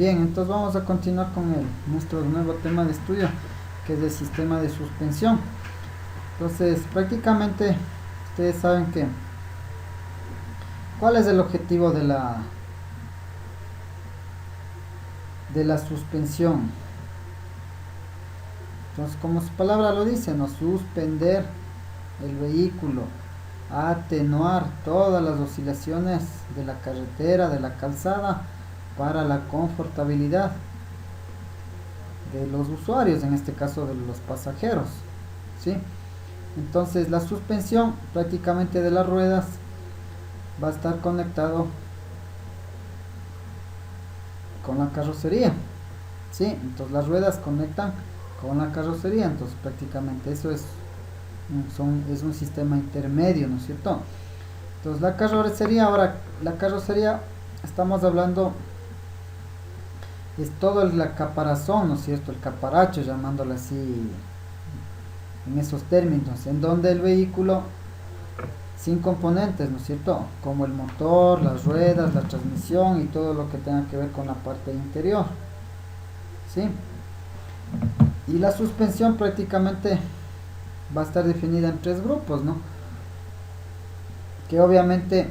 Bien, entonces vamos a continuar con nuestro nuevo tema de estudio, que es el sistema de suspensión. Entonces, prácticamente, ustedes saben que, ¿cuál es el objetivo de la suspensión? Entonces, como su palabra lo dice, no suspender el vehículo, atenuar todas las oscilaciones de la carretera, de la calzada, para la confortabilidad de los usuarios, en este caso de los pasajeros, ¿sí? Entonces la suspensión prácticamente de las ruedas va a estar conectado con la carrocería, ¿sí? Entonces las ruedas conectan con la carrocería, entonces prácticamente eso es un sistema intermedio, ¿no es cierto? Entonces la carrocería, estamos hablando, es todo el caparazón, ¿no es cierto? El caparacho, llamándolo así en esos términos, en donde el vehículo sin componentes, ¿no es cierto? Como el motor, las ruedas, la transmisión y todo lo que tenga que ver con la parte interior, ¿sí? Y la suspensión prácticamente va a estar definida en tres grupos, ¿no? Que obviamente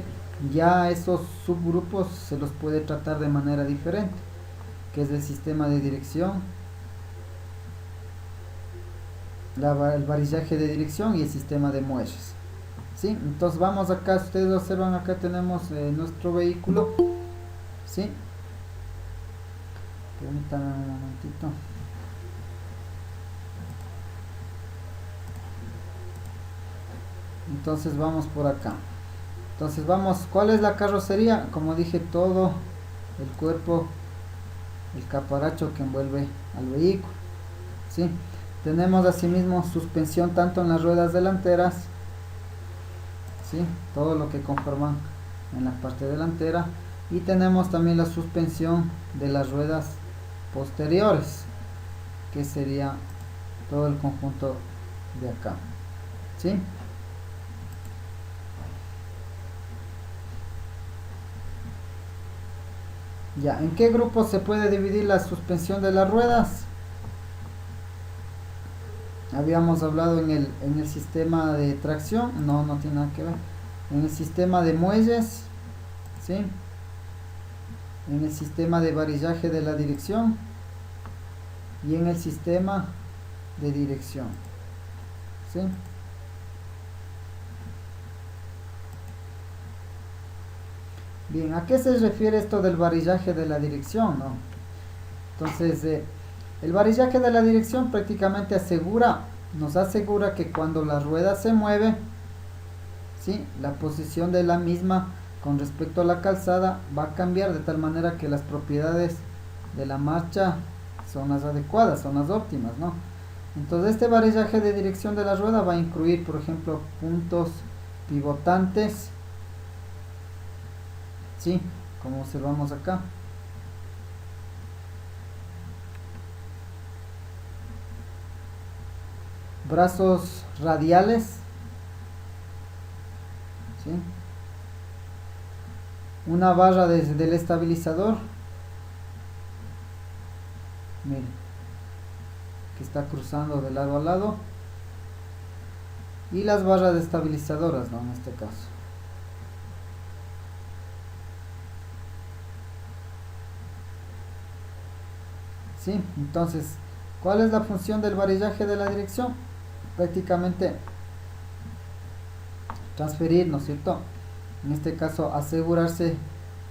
ya esos subgrupos se los puede tratar de manera diferente, que es el sistema de dirección, el varillaje de dirección y el sistema de muelles, ¿sí? Entonces vamos acá, ustedes observan, acá tenemos nuestro vehículo, ¿sí? Permítanme un momentito. Entonces vamos por acá. Entonces vamos, ¿cuál es la carrocería? Como dije, todo el cuerpo, el caparacho que envuelve al vehículo, ¿sí? Tenemos asimismo suspensión tanto en las ruedas delanteras, ¿sí? Todo lo que conforman en la parte delantera, y tenemos también la suspensión de las ruedas posteriores, que sería todo el conjunto de acá, ¿sí? Ya, ¿en qué grupo se puede dividir la suspensión de las ruedas? Habíamos hablado en el sistema de tracción, no tiene nada que ver. En el sistema de muelles, ¿sí? En el sistema de varillaje de la dirección y en el sistema de dirección, ¿sí? Bien, ¿a qué se refiere esto del varillaje de la dirección, no? Entonces, el varillaje de la dirección prácticamente nos asegura que cuando la rueda se mueve, ¿sí? La posición de la misma con respecto a la calzada va a cambiar de tal manera que las propiedades de la marcha son las adecuadas, son las óptimas, ¿no? Entonces este varillaje de dirección de la rueda va a incluir, por ejemplo, puntos pivotantes, ¿sí? Como observamos acá. Brazos radiales, ¿sí? Una barra del estabilizador, miren, que está cruzando de lado a lado, y las barras estabilizadoras, ¿no? En este caso, ¿sí? Entonces, ¿cuál es la función del varillaje de la dirección? Prácticamente transferir, ¿no es cierto? En este caso, asegurarse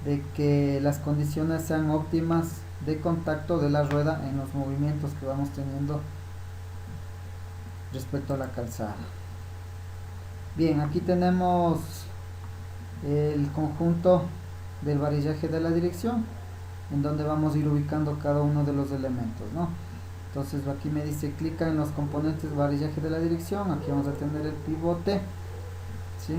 de que las condiciones sean óptimas de contacto de la rueda en los movimientos que vamos teniendo respecto a la calzada. Bien, aquí tenemos el conjunto del varillaje de la dirección, en donde vamos a ir ubicando cada uno de los elementos, ¿no? Entonces aquí me dice clica en los componentes varillaje de la dirección, aquí vamos a tener el pivote, ¿sí?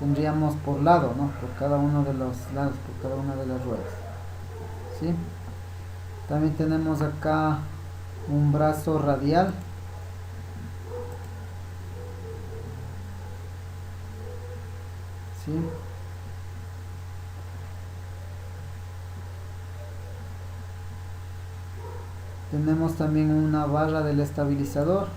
Tendríamos por lado, ¿no? Por cada uno de los lados, por cada una de las ruedas, ¿sí? También tenemos acá un brazo radial, ¿sí? Tenemos también una barra del estabilizador.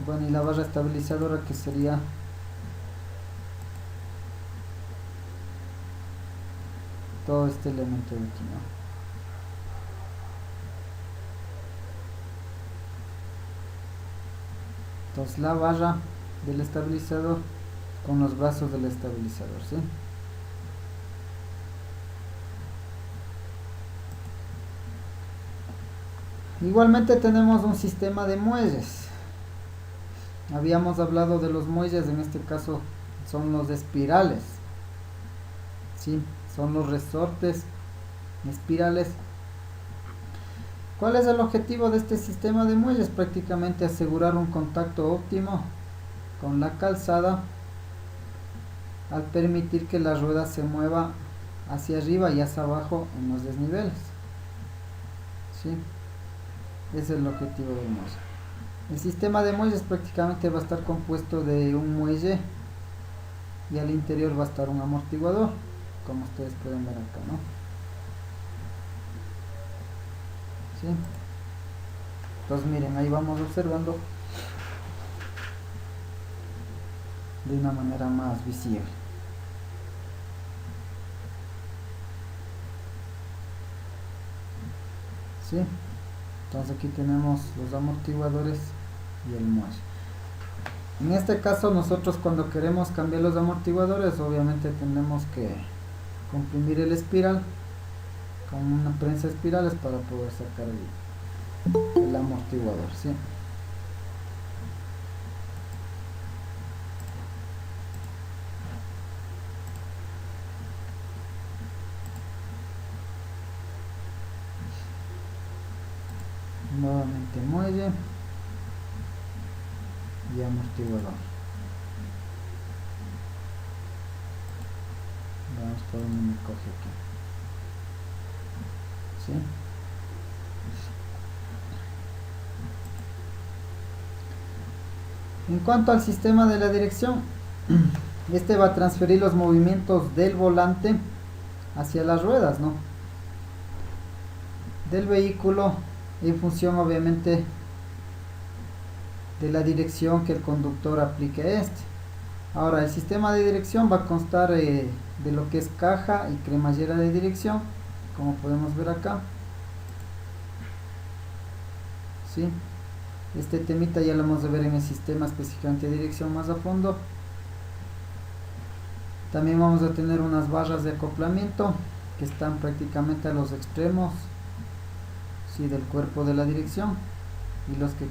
Bueno, y la barra estabilizadora, que sería todo este elemento de aquí, ¿no? Entonces la barra del estabilizador con los brazos del estabilizador, ¿sí? Igualmente tenemos un sistema de muelles. Habíamos hablado de los muelles, en este caso son los espirales, ¿sí? Son los resortes espirales. ¿Cuál es el objetivo de este sistema de muelles? Prácticamente asegurar un contacto óptimo con la calzada al permitir que la rueda se mueva hacia arriba y hacia abajo en los desniveles, ¿sí? Ese es el objetivo del muelle. El sistema de muelles prácticamente va a estar compuesto de un muelle y al interior va a estar un amortiguador, como ustedes pueden ver acá, ¿no? ¿Sí? Entonces miren, ahí vamos observando de una manera más visible. ¿Sí? Entonces aquí tenemos los amortiguadores y el muelle. En este caso nosotros cuando queremos cambiar los amortiguadores, obviamente tenemos que comprimir el espiral con una prensa de espirales para poder sacar el amortiguador, ¿sí? Nuevamente muelle y amortiguador. Vamos por donde me coge aquí, ¿sí? En cuanto al sistema de la dirección, este va a transferir los movimientos del volante hacia las ruedas, ¿no? Del vehículo, en función obviamente de la dirección que el conductor aplique a este. Ahora, el sistema de dirección va a constar de lo que es caja y cremallera de dirección, como podemos ver acá, ¿sí? Este temita ya lo vamos a ver en el sistema específicamente de dirección más a fondo. También vamos a tener unas barras de acoplamiento que están prácticamente a los extremos, ¿sí?, del cuerpo de la dirección, y los que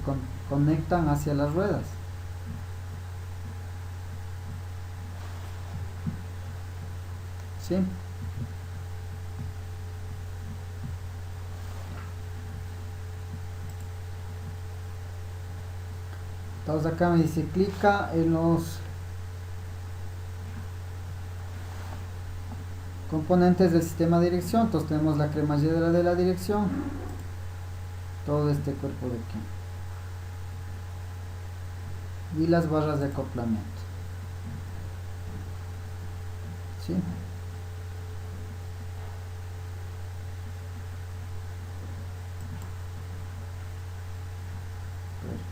conectan hacia las ruedas. ¿Sí? Entonces acá me dice clica en los componentes del sistema de dirección. Entonces tenemos la cremallera de la dirección, todo este cuerpo de aquí, y las barras de acoplamiento, ¿sí?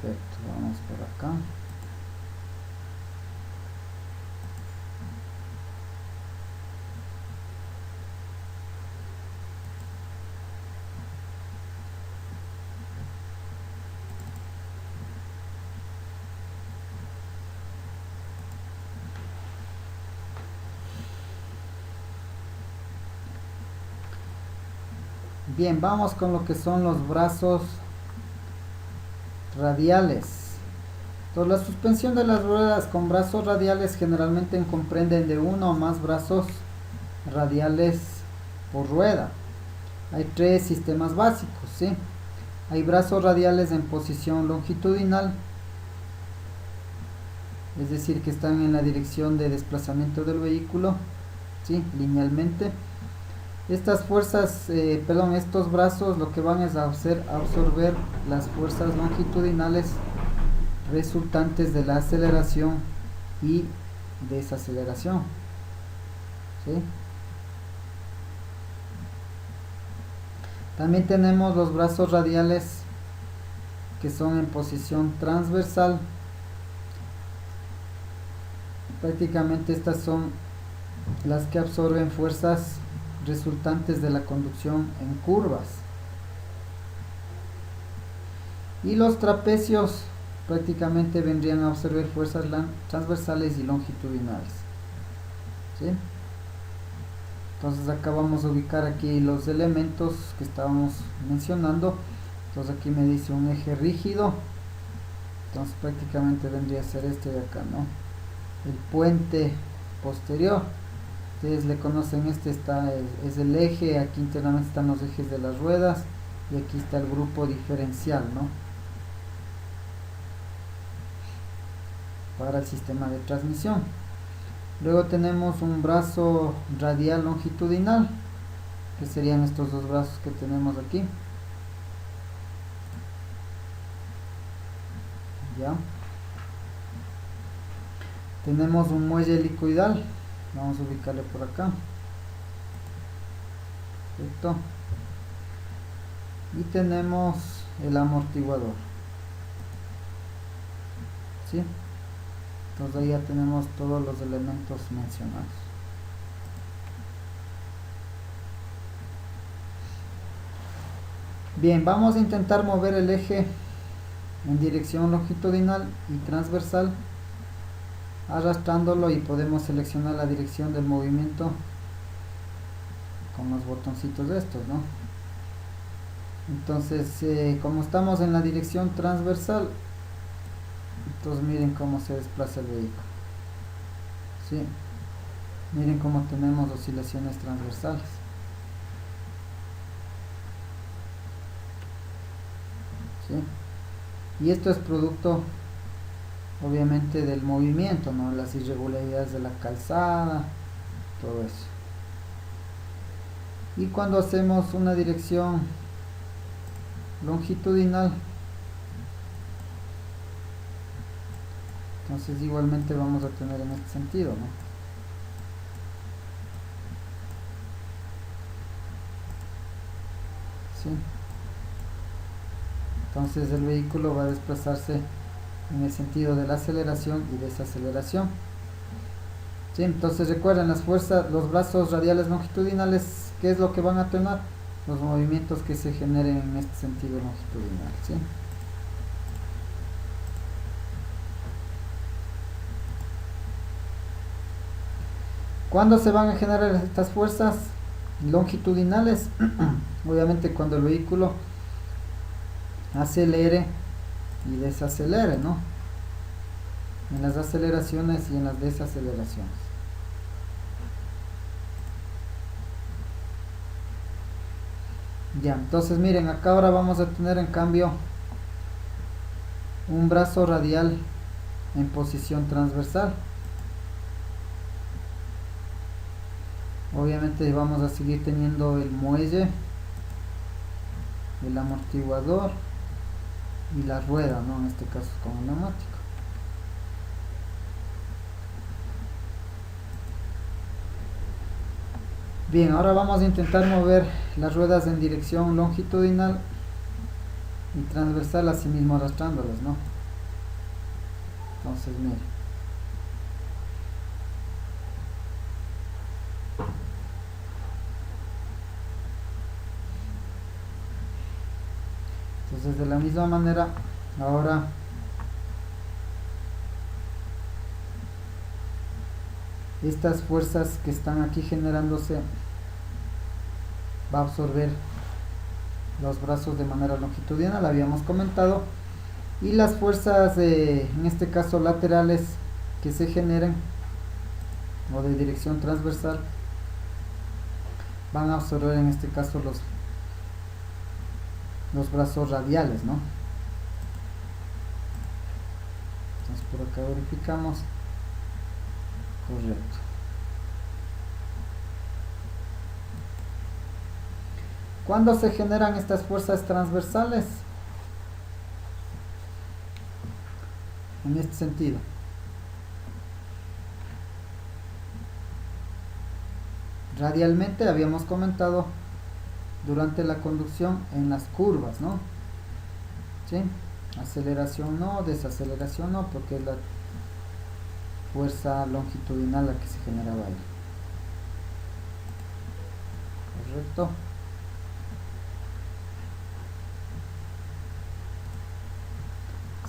Perfecto, vamos por acá. Bien, vamos con lo que son los brazos radiales. Entonces, la suspensión de las ruedas con brazos radiales generalmente comprenden de uno o más brazos radiales por rueda. Hay tres sistemas básicos, ¿sí? Hay brazos radiales en posición longitudinal, es decir, que están en la dirección de desplazamiento del vehículo, ¿sí?, linealmente. Estas fuerzas, estos brazos lo que van es a hacer absorber las fuerzas longitudinales resultantes de la aceleración y desaceleración. ¿Sí? También tenemos los brazos radiales que son en posición transversal. Prácticamente estas son las que absorben fuerzas resultantes de la conducción en curvas. Y los trapecios prácticamente vendrían a absorber fuerzas transversales y longitudinales. ¿Sí? Entonces acá vamos a ubicar aquí los elementos que estábamos mencionando. Entonces aquí me dice un eje rígido. Entonces prácticamente vendría a ser este de acá, ¿no? El puente posterior. Ustedes le conocen, este es el eje, aquí internamente están los ejes de las ruedas y aquí está el grupo diferencial, ¿no? Para el sistema de transmisión. Luego tenemos un brazo radial longitudinal, que serían estos dos brazos que tenemos aquí. Ya. Tenemos un muelle helicoidal, vamos a ubicarle por acá. Perfecto. Y tenemos el amortiguador. ¿Sí? Entonces ahí ya tenemos todos los elementos mencionados. Bien, vamos a intentar mover el eje en dirección longitudinal y transversal, arrastrándolo, y podemos seleccionar la dirección del movimiento con los botoncitos de estos, ¿no? Entonces, como estamos en la dirección transversal, entonces miren cómo se desplaza el vehículo. ¿Sí? Miren cómo tenemos oscilaciones transversales. ¿Sí? Y esto es producto obviamente del movimiento, ¿no? Las irregularidades de la calzada, todo eso. Y cuando hacemos una dirección longitudinal, entonces igualmente vamos a tener en este sentido, ¿no? ¿Sí? Entonces el vehículo va a desplazarse en el sentido de la aceleración y desaceleración. ¿Sí? Entonces recuerden, las fuerzas, los brazos radiales longitudinales, ¿qué es lo que van a tener? Los movimientos que se generen en este sentido longitudinal. ¿Sí? ¿Cuándo se van a generar estas fuerzas longitudinales? Obviamente cuando el vehículo acelere y desacelere, ¿no? En las aceleraciones y en las desaceleraciones. Ya, entonces miren, acá ahora vamos a tener en cambio un brazo radial en posición transversal. Obviamente vamos a seguir teniendo el muelle, el amortiguador y la rueda, ¿no? En este caso con un neumático. Bien, ahora vamos a intentar mover las ruedas en dirección longitudinal y transversal, así mismo arrastrándolas, ¿no? Entonces, miren. Entonces, de la misma manera, ahora estas fuerzas que están aquí generándose va a absorber los brazos de manera longitudinal, habíamos comentado, y las fuerzas en este caso laterales que se generen o de dirección transversal van a absorber en este caso los brazos radiales, ¿no? Entonces por acá verificamos. Correcto. ¿Cuándo se generan estas fuerzas transversales? En este sentido. Radialmente habíamos comentado durante la conducción en las curvas, ¿no? ¿Sí? Aceleración no, desaceleración no, porque es la fuerza longitudinal la que se generaba ahí. Correcto.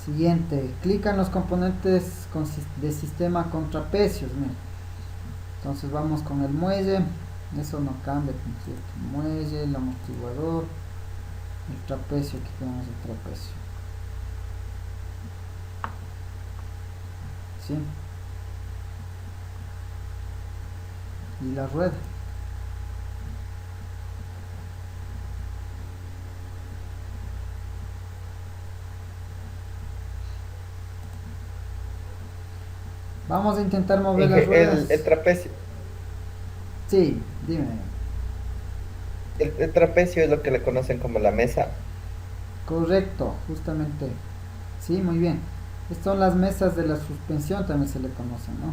Siguiente, clica en los componentes de sistema con trapecios. Mira. Entonces vamos con el muelle, eso no cambia, ¿cierto? Muelle, el amortiguador, el trapecio, aquí tenemos el trapecio. ¿Sí? Y la rueda. Vamos a intentar mover las ruedas. El trapecio. Sí, dime. El trapecio es lo que le conocen como la mesa. Correcto, justamente. Sí, muy bien. Estas son las mesas de la suspensión, también se le conocen, ¿no?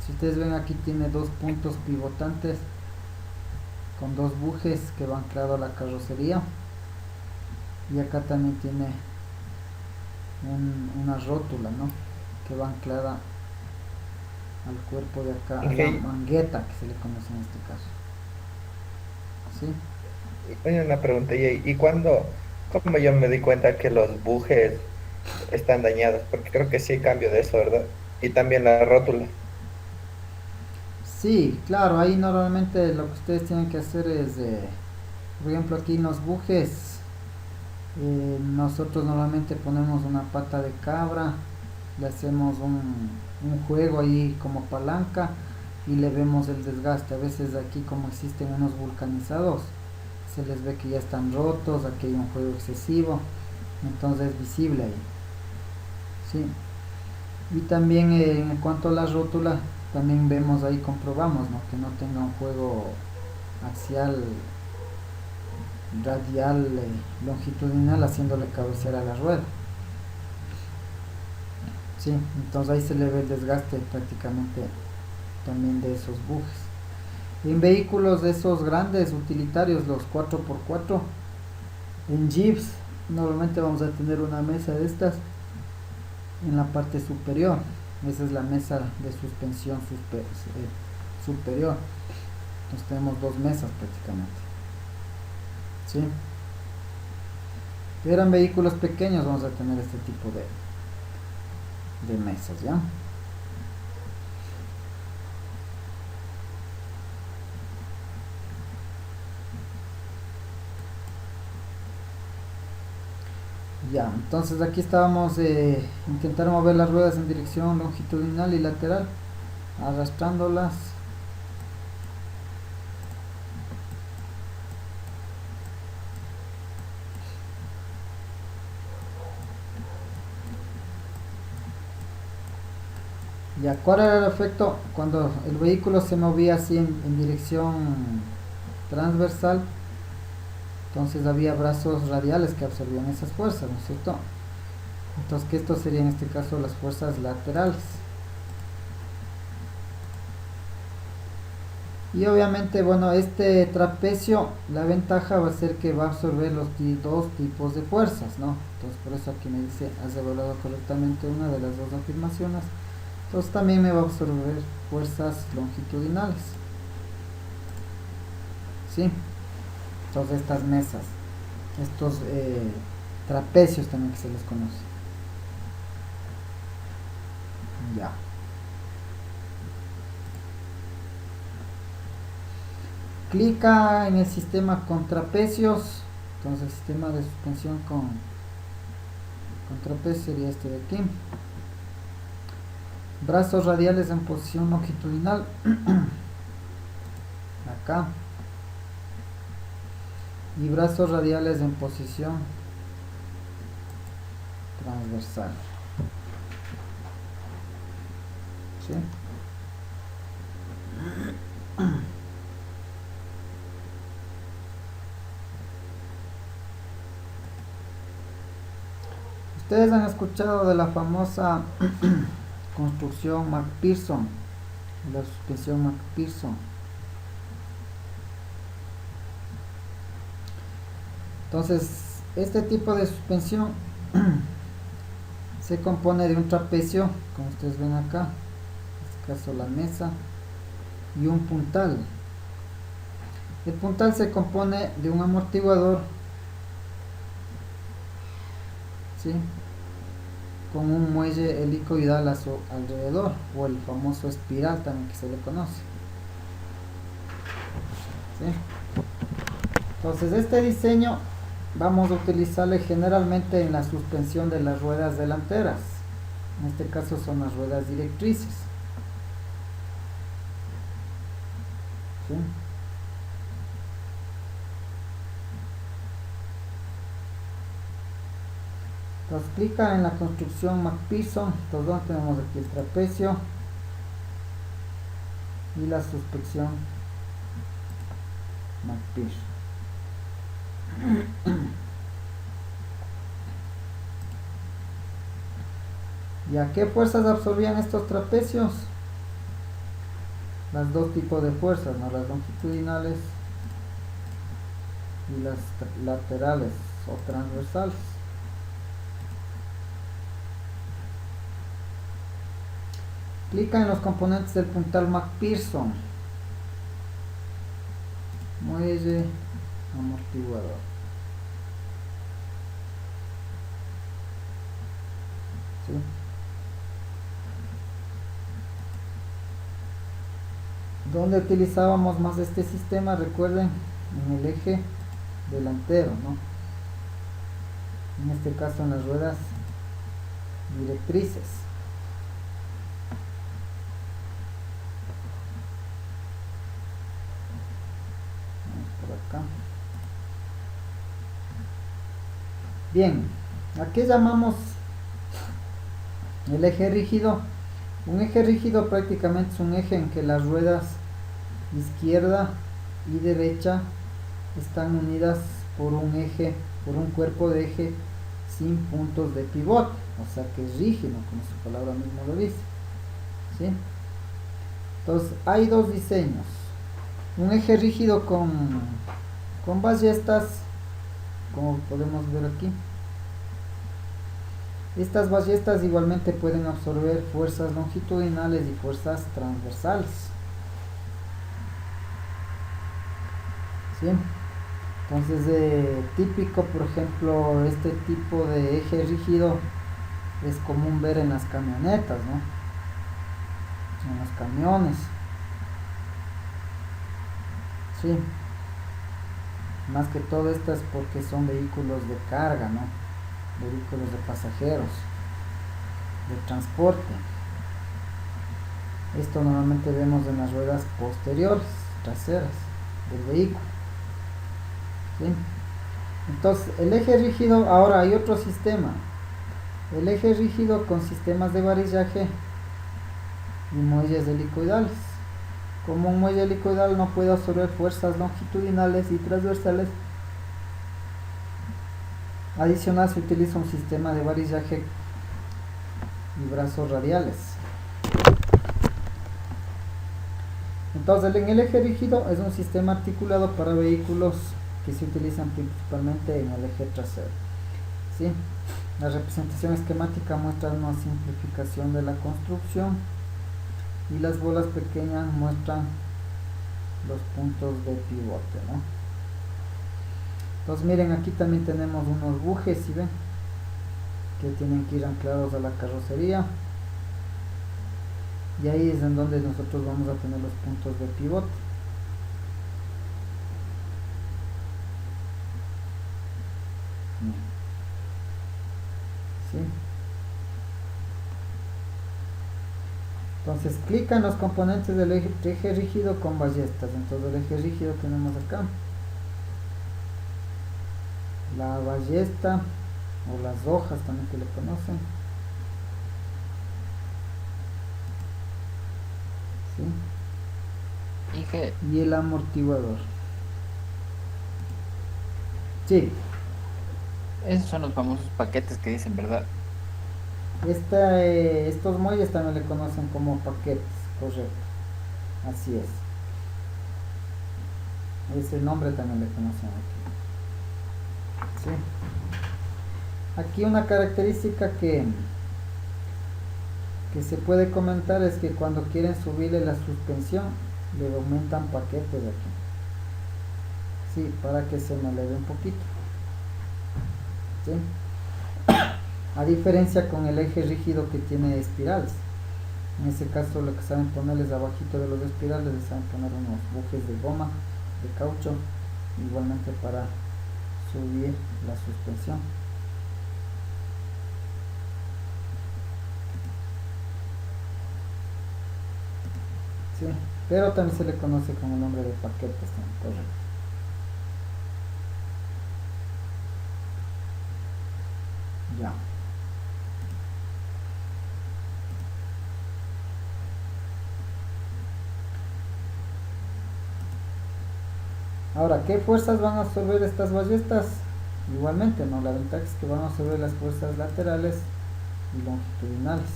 Si ustedes ven aquí tiene dos puntos pivotantes con dos bujes que van anclados a la carrocería. Y acá también tiene una rótula, ¿no? Que va anclada al cuerpo de acá, a la Ok. mangueta que se le conoce en este caso. ¿Sí? Oye, una pregunta. ¿Y cuándo, cómo yo me di cuenta que los bujes están dañados? Porque creo que sí hay cambio de eso, ¿verdad? Y también la rótula. Sí, claro, ahí normalmente lo que ustedes tienen que hacer es, por ejemplo, aquí en los bujes, nosotros normalmente ponemos una pata de cabra, le hacemos un juego ahí como palanca y le vemos el desgaste. A veces aquí como existen unos vulcanizados, se les ve que ya están rotos, aquí hay un juego excesivo, entonces es visible ahí. Sí. Y también en cuanto a la rótula, también vemos ahí, comprobamos, ¿no? Que no tenga un juego axial, radial, longitudinal, haciéndole cabecear a la rueda. Sí, entonces ahí se le ve el desgaste prácticamente también de esos bujes. En vehículos de esos grandes utilitarios, los 4x4, en jeeps, normalmente vamos a tener una mesa de estas en la parte superior. Esa es la mesa de suspensión superior. Entonces tenemos dos mesas prácticamente. ¿Sí? Pero en vehículos pequeños vamos a tener este tipo de mesas, ¿ya? Ya, entonces aquí estábamos intentar mover las ruedas en dirección longitudinal y lateral, arrastrándolas. Ya, ¿cuál era el efecto cuando el vehículo se movía así en dirección transversal? Entonces había brazos radiales que absorbían esas fuerzas, ¿no es cierto? Entonces, que esto sería en este caso las fuerzas laterales. Y obviamente, bueno, este trapecio, la ventaja va a ser que va a absorber los dos tipos de fuerzas, ¿no? Entonces, por eso aquí me dice, has evaluado correctamente una de las dos afirmaciones. Entonces, también me va a absorber fuerzas longitudinales, ¿sí? Entonces, estas mesas, estos trapecios también que se les conoce. Ya. Clica en el sistema con trapecios. Entonces, el sistema de suspensión con trapecio sería este de aquí. Brazos radiales en posición longitudinal. Acá. Y brazos radiales en posición transversal. ¿Sí? Ustedes han escuchado de la famosa construcción McPherson, la suspensión McPherson. Entonces, este tipo de suspensión se compone de un trapecio, como ustedes ven acá, en este caso la mesa, y un puntal. El puntal se compone de un amortiguador, ¿sí?, con un muelle helicoidal a su alrededor, o el famoso espiral también que se le conoce, ¿sí? Entonces este diseño vamos a utilizarle generalmente en la suspensión de las ruedas delanteras. En este caso son las ruedas directrices, ¿sí? Entonces clican en la construcción McPherson. Entonces, ¿dónde tenemos aquí el trapecio y la suspensión McPherson? ¿Y a qué fuerzas absorbían estos trapecios? Las dos tipos de fuerzas, ¿no? Las longitudinales y las laterales o transversales. Clica en los componentes del puntal McPherson. Muelle, amortiguador. ¿Sí? ¿Dónde utilizábamos más este sistema? Recuerden, en el eje delantero, ¿no? En este caso en las ruedas directrices. Vamos por acá. Bien, ¿a qué llamamos el eje rígido? Un eje rígido prácticamente es un eje en que las ruedas izquierda y derecha están unidas por un eje, por un cuerpo de eje sin puntos de pivote, o sea que es rígido, como su palabra mismo lo dice, ¿sí? Entonces hay dos diseños: un eje rígido con ballestas, como podemos ver aquí. Estas ballestas igualmente pueden absorber fuerzas longitudinales y fuerzas transversales, ¿sí? Entonces, típico, por ejemplo, este tipo de eje rígido es común ver en las camionetas, ¿no? En los camiones, ¿sí? Más que todo esto es porque son vehículos de carga, ¿no? Vehículos de pasajeros, de transporte. Esto normalmente vemos en las ruedas posteriores, traseras del vehículo, ¿sí? Entonces el eje rígido, ahora hay otro sistema, el eje rígido con sistemas de varillaje y muelles helicoidales. Como un muelle helicoidal no puede absorber fuerzas longitudinales y transversales, adicional se utiliza un sistema de varillaje y brazos radiales. Entonces en el eje rígido es un sistema articulado para vehículos que se utilizan principalmente en el eje trasero, ¿sí? La representación esquemática muestra una simplificación de la construcción y las bolas pequeñas muestran los puntos de pivote, ¿no? Entonces miren, aquí también tenemos unos bujes, ¿sí ven? Que tienen que ir anclados a la carrocería, y ahí es en donde nosotros vamos a tener los puntos de pivote. ¿Sí? Entonces clica en los componentes del eje rígido con ballestas. Entonces el eje rígido tenemos acá la ballesta o las hojas también que le conocen, ¿sí? Y el amortiguador. Sí. Esos son los famosos paquetes que dicen, ¿verdad? Estos muelles también le conocen como paquetes, correcto. Así es. Ese nombre también le conocen aquí. ¿Sí? Aquí una característica que se puede comentar es que cuando quieren subirle la suspensión, le aumentan paquetes aquí. Sí, para que se me eleve un poquito. ¿Sí? A diferencia con el eje rígido que tiene espirales. En ese caso lo que saben ponerles abajito de los espirales, les saben poner unos bujes de goma, de caucho, igualmente para subir la suspensión. Sí, pero también se le conoce con el nombre de paquetes, ¿no? Correcto. Ya. Ahora, ¿qué fuerzas van a absorber estas ballestas? Igualmente, ¿no? La ventaja es que van a absorber las fuerzas laterales y longitudinales.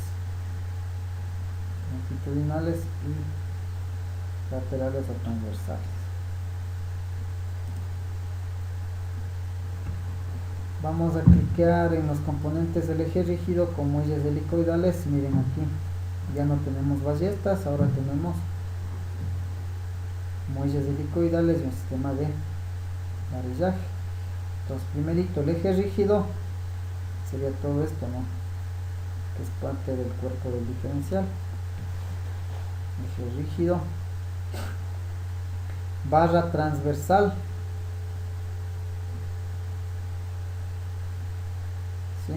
Longitudinales y laterales o transversales. Vamos a cliquear en los componentes del eje rígido con muelles helicoidales. Miren aquí, ya no tenemos ballestas, ahora tenemos muelles helicoidales y un sistema de varillaje. Entonces, primerito, el eje rígido sería todo esto, ¿no? Que es parte del cuerpo del diferencial. Eje rígido, barra transversal, ¿sí?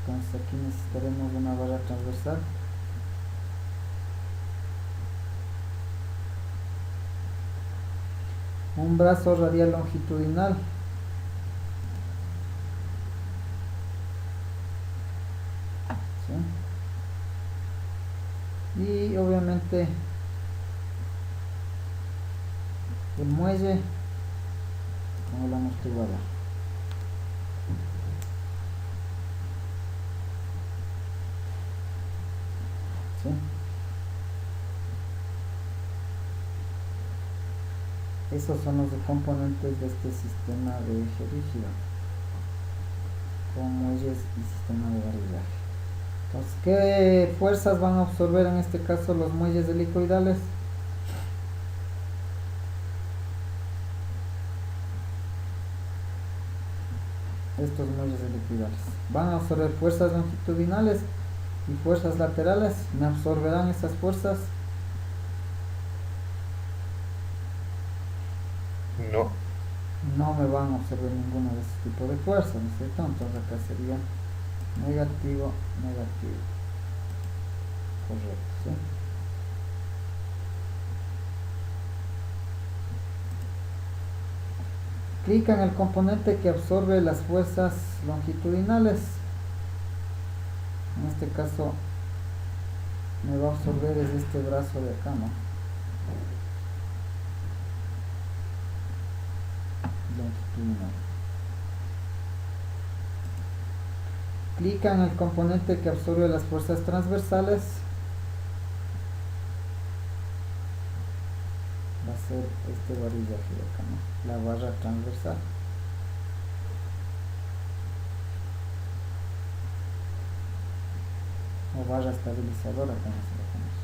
Entonces aquí necesitaremos una barra transversal. Un brazo radial longitudinal. ¿Sí? Y obviamente el muelle con el amortiguador. ¿Sí? Esos son los componentes de este sistema de eje rígido con muelles y sistema de varillaje. Entonces, ¿qué fuerzas van a absorber en este caso los muelles helicoidales? Estos muelles helicoidales van a absorber fuerzas longitudinales y fuerzas laterales. ¿Me absorberán esas fuerzas? No, No me van a absorber ninguna de ese tipo de fuerzas, ¿no es cierto? Entonces acá sería negativo, negativo. Correcto, ¿sí? Clica en el componente que absorbe las fuerzas longitudinales. En este caso me va a absorber desde este brazo de acá, ¿no? Longitudinal. Clica en el componente que absorbe las fuerzas transversales. Va a ser este varillaje de acá, ¿no? La barra transversal. O barra estabilizadora también se le conoce.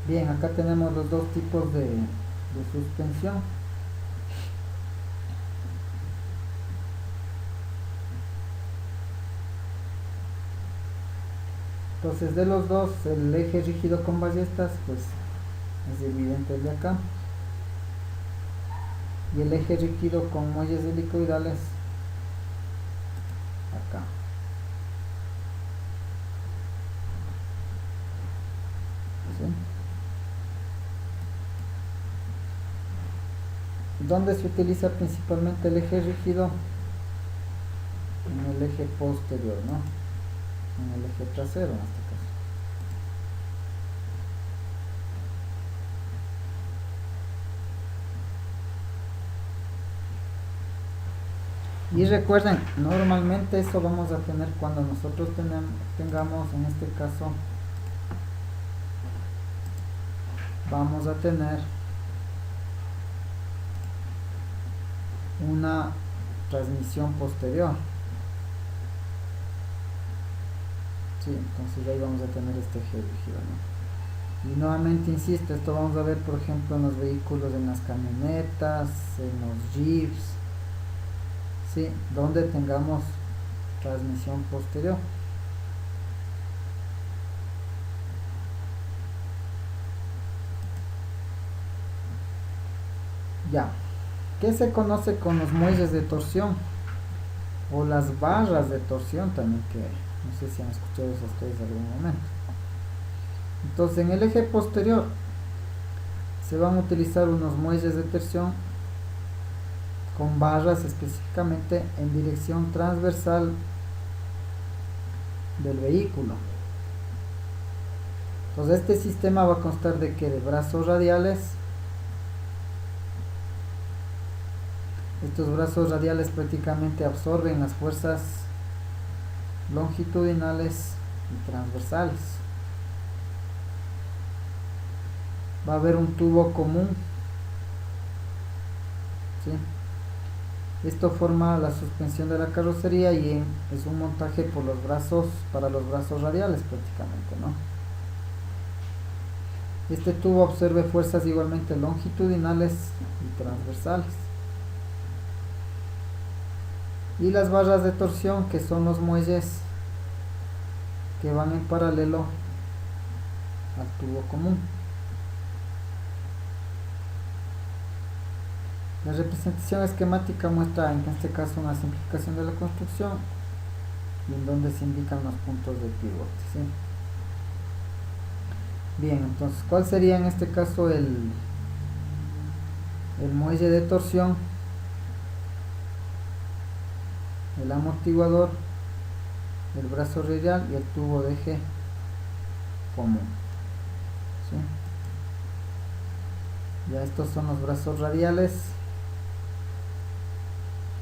Bien, acá tenemos los dos tipos de suspensión. Entonces, de los dos, el eje rígido con ballestas, pues es evidente el de acá. Y el eje rígido con muelles helicoidales, acá. ¿Sí? ¿Dónde se utiliza principalmente el eje rígido? En el eje posterior, ¿no? En el eje trasero en este caso. Y recuerden, normalmente eso vamos a tener cuando nosotros tengamos, en este caso, vamos a tener una transmisión posterior. Sí, entonces ahí vamos a tener este eje rígido, ¿no? Y nuevamente insisto, esto vamos a ver por ejemplo en los vehículos, en las camionetas, en los jeeps, ¿sí? Donde tengamos transmisión posterior. Ya, ¿qué se conoce con los muelles de torsión? O las barras de torsión también, que no sé si han escuchado eso ustedes en algún momento. Entonces en el eje posterior se van a utilizar unos muelles de torsión con barras específicamente en dirección transversal del vehículo. Entonces este sistema va a constar de que de brazos radiales. Estos brazos radiales prácticamente absorben las fuerzas longitudinales y transversales. Va a haber un tubo común, ¿sí? Esto forma la suspensión de la carrocería y es un montaje por los brazos, para los brazos radiales prácticamente, ¿no? Este tubo absorbe fuerzas igualmente longitudinales y transversales. Y las barras de torsión, que son los muelles que van en paralelo al tubo común. La representación esquemática muestra en este caso una simplificación de la construcción y en donde se indican los puntos de pivote, ¿sí? Bien, entonces, ¿cuál sería en este caso el muelle de torsión? El amortiguador, el brazo radial y el tubo de eje común, ¿sí? Ya estos son los brazos radiales.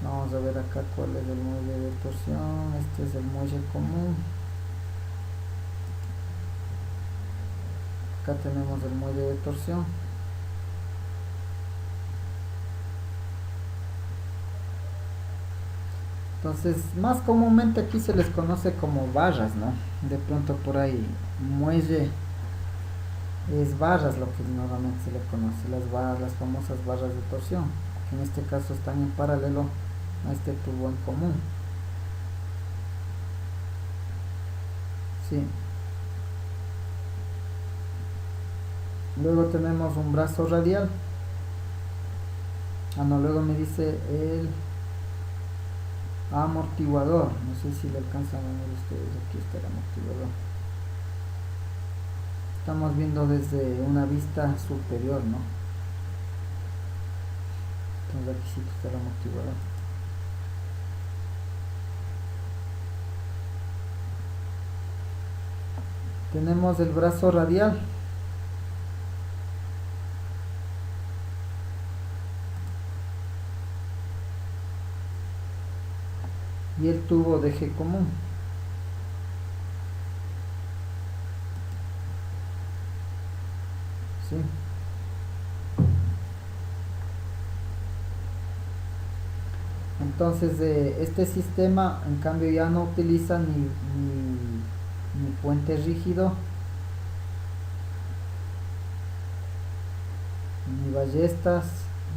Vamos a ver acá cuál es el muelle de torsión. Este es el muelle común. Acá tenemos el muelle de torsión. Entonces, más comúnmente aquí se les conoce como barras, ¿no? De pronto por ahí, muelle es barras lo que normalmente se le conoce, las barras, las famosas barras de torsión, que en este caso están en paralelo a este tubo en común. Sí. Luego tenemos un brazo radial. Luego me dice el amortiguador. No sé si le alcanzan a ver ustedes. Aquí está el amortiguador. Estamos viendo desde una vista superior, ¿no? Entonces aquí sí está el amortiguador. Tenemos el brazo radial. Y el tubo de eje común. ¿Sí? Entonces este sistema en cambio ya no utiliza ni puente rígido ni ballestas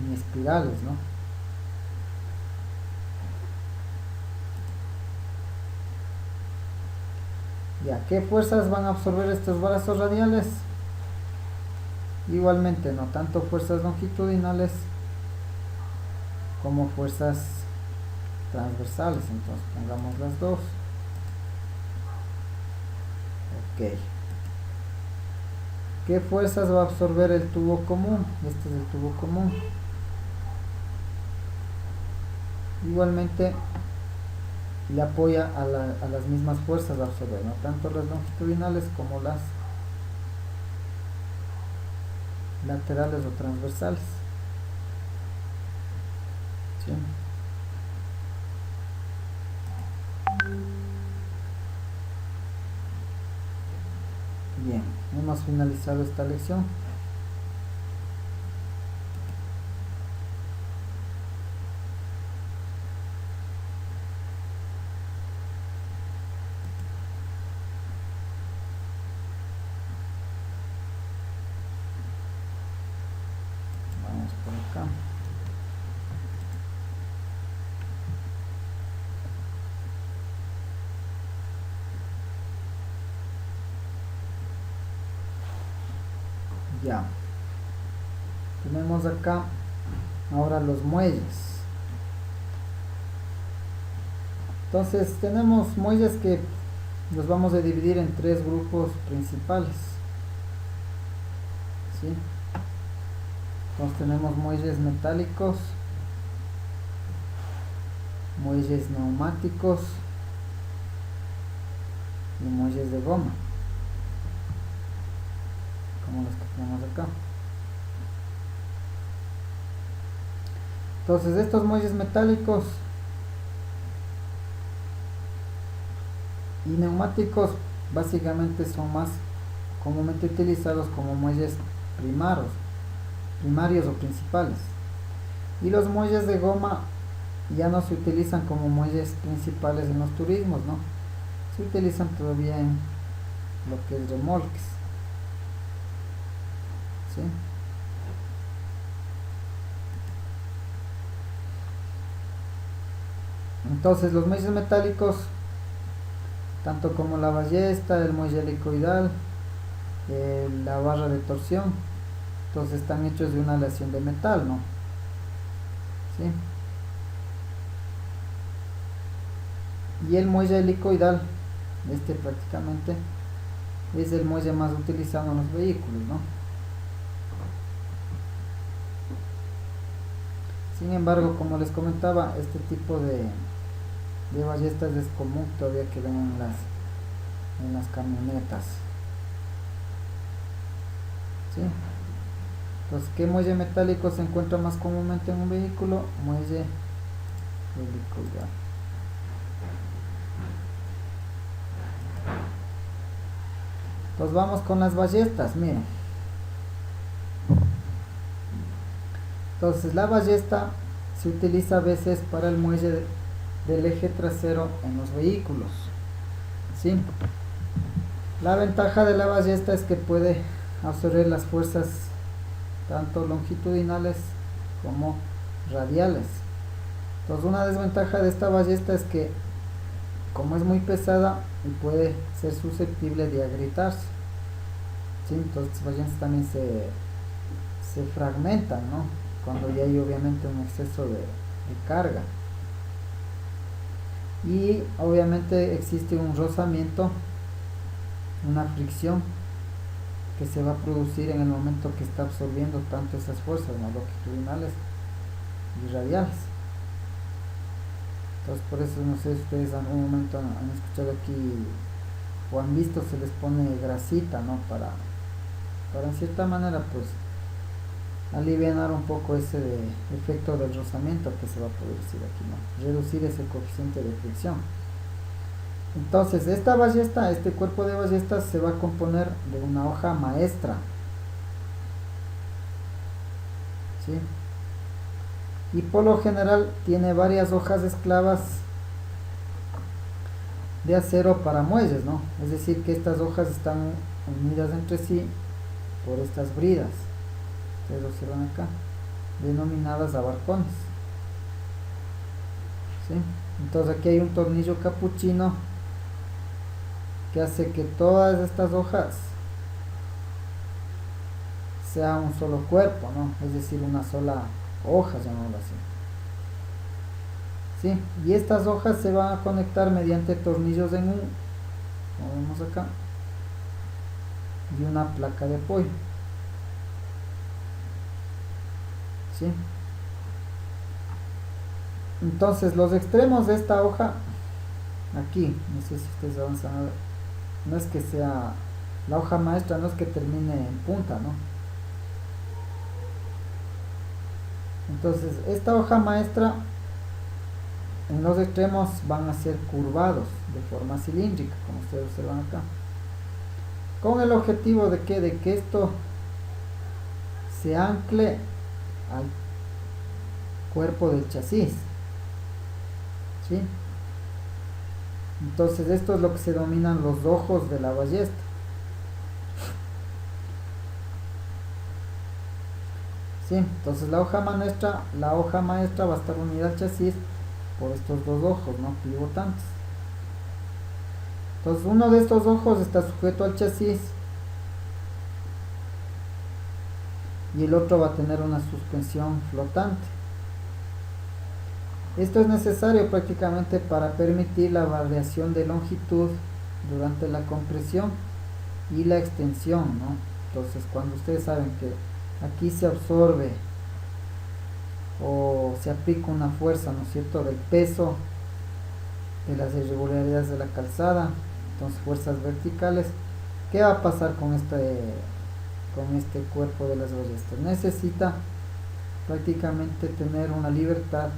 ni espirales, ¿no? Ya, ¿qué fuerzas van a absorber estos brazos radiales? Igualmente, no tanto fuerzas longitudinales como fuerzas transversales. Entonces pongamos las dos. Ok. ¿Qué fuerzas va a absorber el tubo común? Este es el tubo común. Igualmente le apoya a las mismas fuerzas a absorber, ¿no? Tanto las longitudinales como las laterales o transversales. ¿Sí? Bien, hemos finalizado esta lección. Vamos por acá. Ya. Tenemos acá ahora los muelles. Entonces tenemos muelles que los vamos a dividir en tres grupos principales. ¿Sí? Entonces tenemos muelles metálicos, muelles neumáticos y muelles de goma, como los que tenemos acá. Entonces estos muelles metálicos y neumáticos básicamente son más comúnmente utilizados como muelles primarios o principales, y los muelles de goma ya no se utilizan como muelles principales en los turismos, ¿no? Se utilizan todavía en lo que es remolques, ¿sí? Entonces los muelles metálicos, tanto como la ballesta, el muelle helicoidal, la barra de torsión, entonces están hechos de una aleación de metal, ¿no? ¿Sí? Y el muelle helicoidal, este prácticamente es el muelle más utilizado en los vehículos, ¿no? Sin embargo, como les comentaba, este tipo de ballestas es común todavía que ven en las camionetas, ¿sí? Entonces, ¿qué muelle metálico se encuentra más comúnmente en un vehículo? Muelle helicoidal. Entonces vamos con las ballestas, miren. Entonces la ballesta se utiliza a veces para el muelle del eje trasero en los vehículos, ¿sí? La ventaja de la ballesta es que puede absorber las fuerzas tanto longitudinales como radiales. Entonces una desventaja de esta ballesta es que como es muy pesada y puede ser susceptible de agrietarse, ¿sí? Entonces las ballenas también se fragmentan, ¿no? Cuando ya hay obviamente un exceso de carga, y obviamente existe un rozamiento, una fricción que se va a producir en el momento que está absorbiendo tanto esas fuerzas, ¿no? Longitudinales y radiales. Entonces por eso, no sé si ustedes en algún momento han escuchado aquí o han visto, se les pone grasita, ¿no? Para en cierta manera pues aliviar un poco ese efecto del rozamiento que se va a producir aquí, ¿no? Reducir ese coeficiente de fricción. Entonces esta ballesta, este cuerpo de ballestas se va a componer de una hoja maestra, ¿sí? Y por lo general tiene varias hojas esclavas de acero para muelles, ¿no? Es decir, que estas hojas están unidas entre sí por estas bridas, ustedes lo observan acá, denominadas abarcones, ¿sí? Entonces aquí hay un tornillo capuchino que hace que todas estas hojas sea un solo cuerpo, ¿no? Es decir, una sola hoja, llamémoslo así, ¿sí? Y estas hojas se van a conectar mediante tornillos en U, como vemos acá, y una placa de apoyo, ¿sí? Entonces los extremos de esta hoja, aquí, no sé si ustedes avanzan a ver, no es que sea, la hoja maestra no es que termine en punta, ¿no? Entonces esta hoja maestra en los extremos van a ser curvados de forma cilíndrica, como ustedes observan acá. con el objetivo de que esto se ancle al cuerpo del chasis, ¿sí? Entonces esto es lo que se denominan los ojos de la ballesta. ¿Sí? Entonces la hoja maestra va a estar unida al chasis por estos dos ojos, ¿no? Pivotantes. Entonces uno de estos ojos está sujeto al chasis y el otro va a tener una suspensión flotante. Esto es necesario prácticamente para permitir la variación de longitud durante la compresión y la extensión, ¿no? Entonces cuando ustedes saben que aquí se absorbe o se aplica una fuerza, ¿no es cierto?, del peso de las irregularidades de la calzada, entonces fuerzas verticales, ¿qué va a pasar con este cuerpo de las ballestas? Necesita prácticamente tener una libertad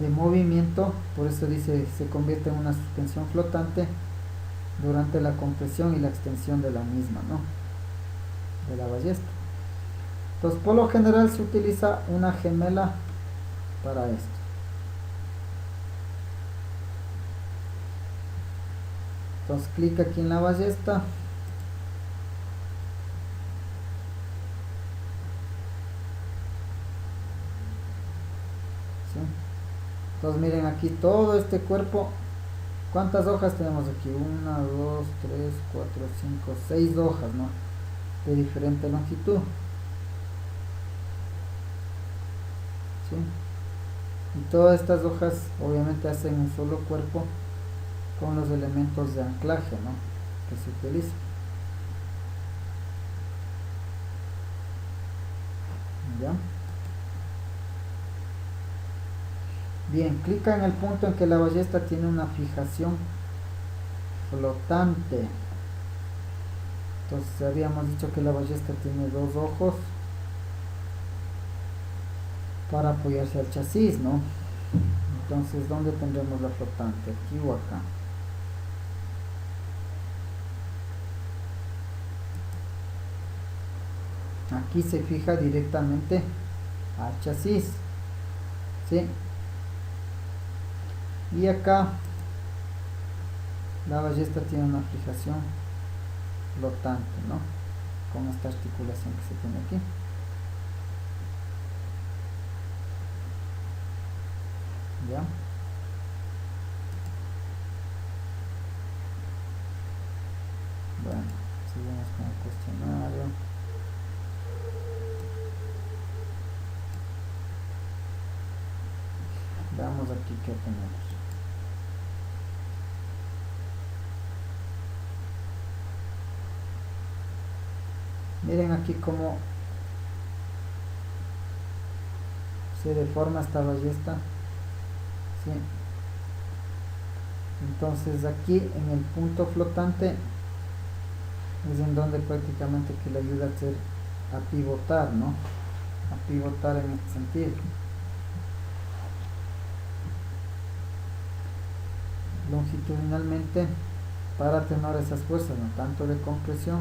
de movimiento, por eso dice se convierte en una suspensión flotante durante la compresión y la extensión de la misma, ¿no?, de la ballesta. Entonces por lo general se utiliza una gemela para esto. Entonces clic aquí en la ballesta, ¿sí? Entonces miren aquí todo este cuerpo, ¿cuántas hojas tenemos aquí? 1, 2, 3, 4, 5, 6 hojas, ¿no?, de diferente longitud, ¿sí? Y todas estas hojas obviamente hacen un solo cuerpo con los elementos de anclaje, ¿no?, que se utilizan. ¿Ya? Bien, clica en el punto en que la ballesta tiene una fijación flotante. Entonces habíamos dicho que la ballesta tiene dos ojos para apoyarse al chasis, ¿no? Entonces, ¿dónde tendremos la flotante? ¿Aquí o acá? Aquí se fija directamente al chasis, ¿sí? Y acá la ballesta tiene una fijación flotante, ¿no?, con esta articulación que se tiene aquí. ¿Ya? Bueno, seguimos con el cuestionario. Veamos aquí qué tenemos. Miren aquí cómo se deforma esta ballesta, ¿sí? Entonces aquí en el punto flotante es en donde prácticamente que le ayuda a pivotar, ¿no?, a pivotar en este sentido. Longitudinalmente para atenuar esas fuerzas, ¿no?, tanto de compresión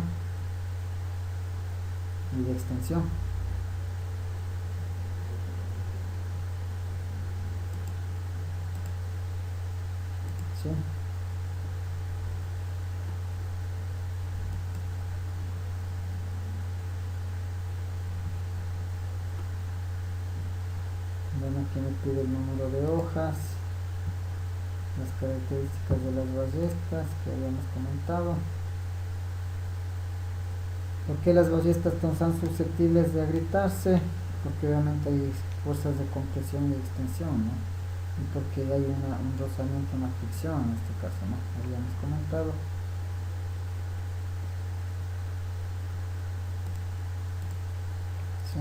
y de extensión. ¿Sí? Bueno, aquí me pide el número de hojas, las características de las ballestas que habíamos comentado. ¿Por qué las ballestas son susceptibles de agrietarse? Porque obviamente hay fuerzas de compresión y de extensión, ¿no?, y porque hay un rozamiento, una fricción en este caso, ¿no?, habíamos comentado. ¿Sí?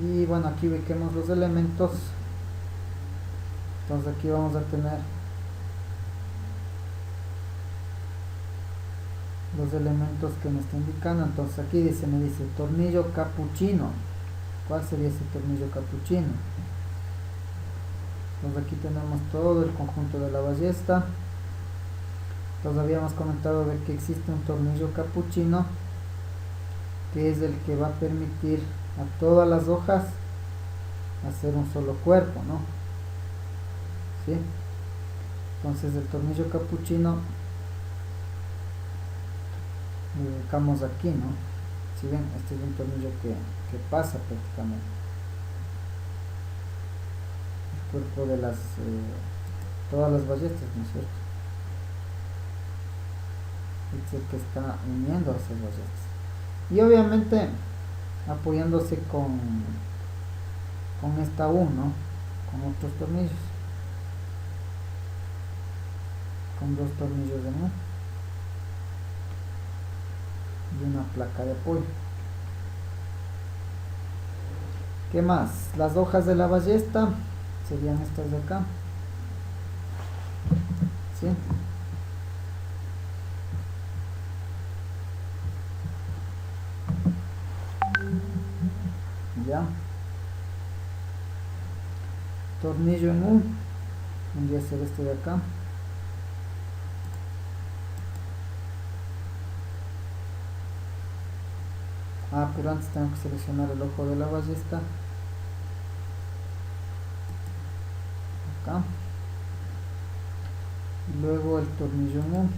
Y bueno, aquí ubiquemos los elementos. Entonces aquí vamos a tener los elementos que me está indicando. Entonces aquí me dice tornillo capuchino. ¿Cuál sería ese tornillo capuchino? Entonces aquí tenemos todo el conjunto de la ballesta. Entonces habíamos comentado de que existe un tornillo capuchino, que es el que va a permitir a todas las hojas hacer un solo cuerpo, ¿no? ¿Sí? Entonces el tornillo capuchino lo ubicamos aquí, ¿no? Si ven, este es un tornillo que pasa prácticamente el cuerpo de las todas las ballestas, ¿no es cierto? Este es el que está uniendo a esas ballestas, y obviamente apoyándose con esta U, ¿no? Con otros tornillos, con dos tornillos de nuevo y una placa de apoyo. ¿Qué más? Las hojas de la ballesta serían estas de acá, ¿sí? Ya. Tornillo en U vendría a ser este de acá. Pero antes tengo que seleccionar el ojo de la ballesta acá, y luego el tornillo en U,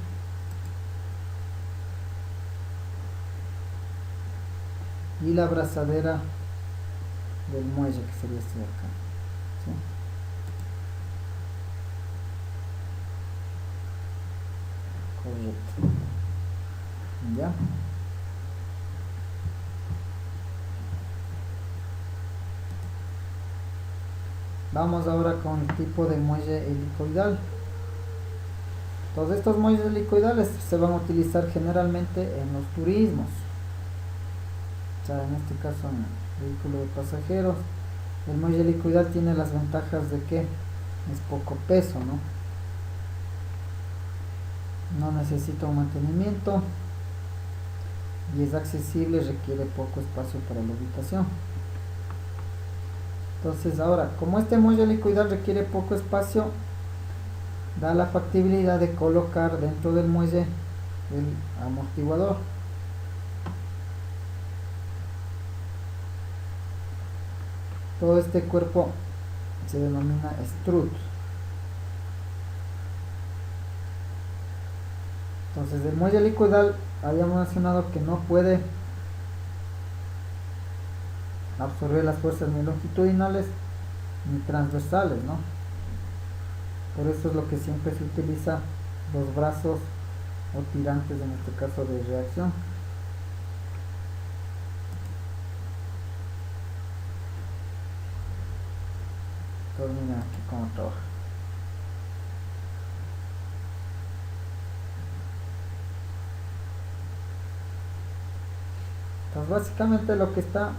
y la abrazadera del muelle, que sería este de acá, ¿sí? Correcto. Ya. Vamos ahora con el tipo de muelle helicoidal. Todos estos muelles helicoidales se van a utilizar generalmente en los turismos, o sea, en este caso en el vehículo de pasajeros. El muelle helicoidal tiene las ventajas de que es poco peso, ¿no? No necesita un mantenimiento y es accesible, requiere poco espacio para la ubicación. Entonces ahora, como este muelle helicoidal requiere poco espacio, da la factibilidad de colocar dentro del muelle el amortiguador. Todo este cuerpo se denomina strut. Entonces el muelle helicoidal habíamos mencionado que no puede absorber las fuerzas ni longitudinales ni transversales, ¿no? Por eso es lo que siempre se utiliza los brazos o tirantes, en este caso de reacción. Entonces miren aquí cómo trabaja. Entonces básicamente lo que está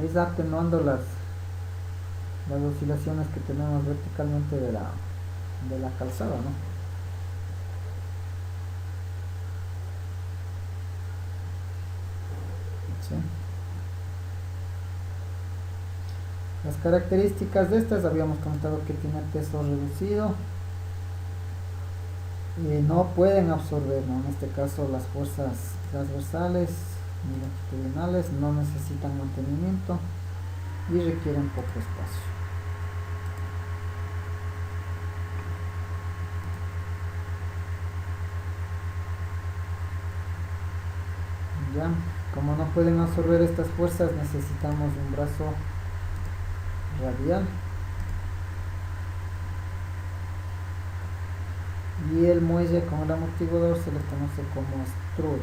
es atenuando las oscilaciones que tenemos verticalmente de la calzada, ¿no? ¿Sí? Las características de estas habíamos comentado que tiene peso reducido, no pueden absorber, ¿no? En este caso las fuerzas transversales ni longitudinales, no necesitan mantenimiento y requieren poco espacio. Ya, como no pueden absorber estas fuerzas, necesitamos un brazo radial, y el muelle con el amortiguador se le conoce como strut.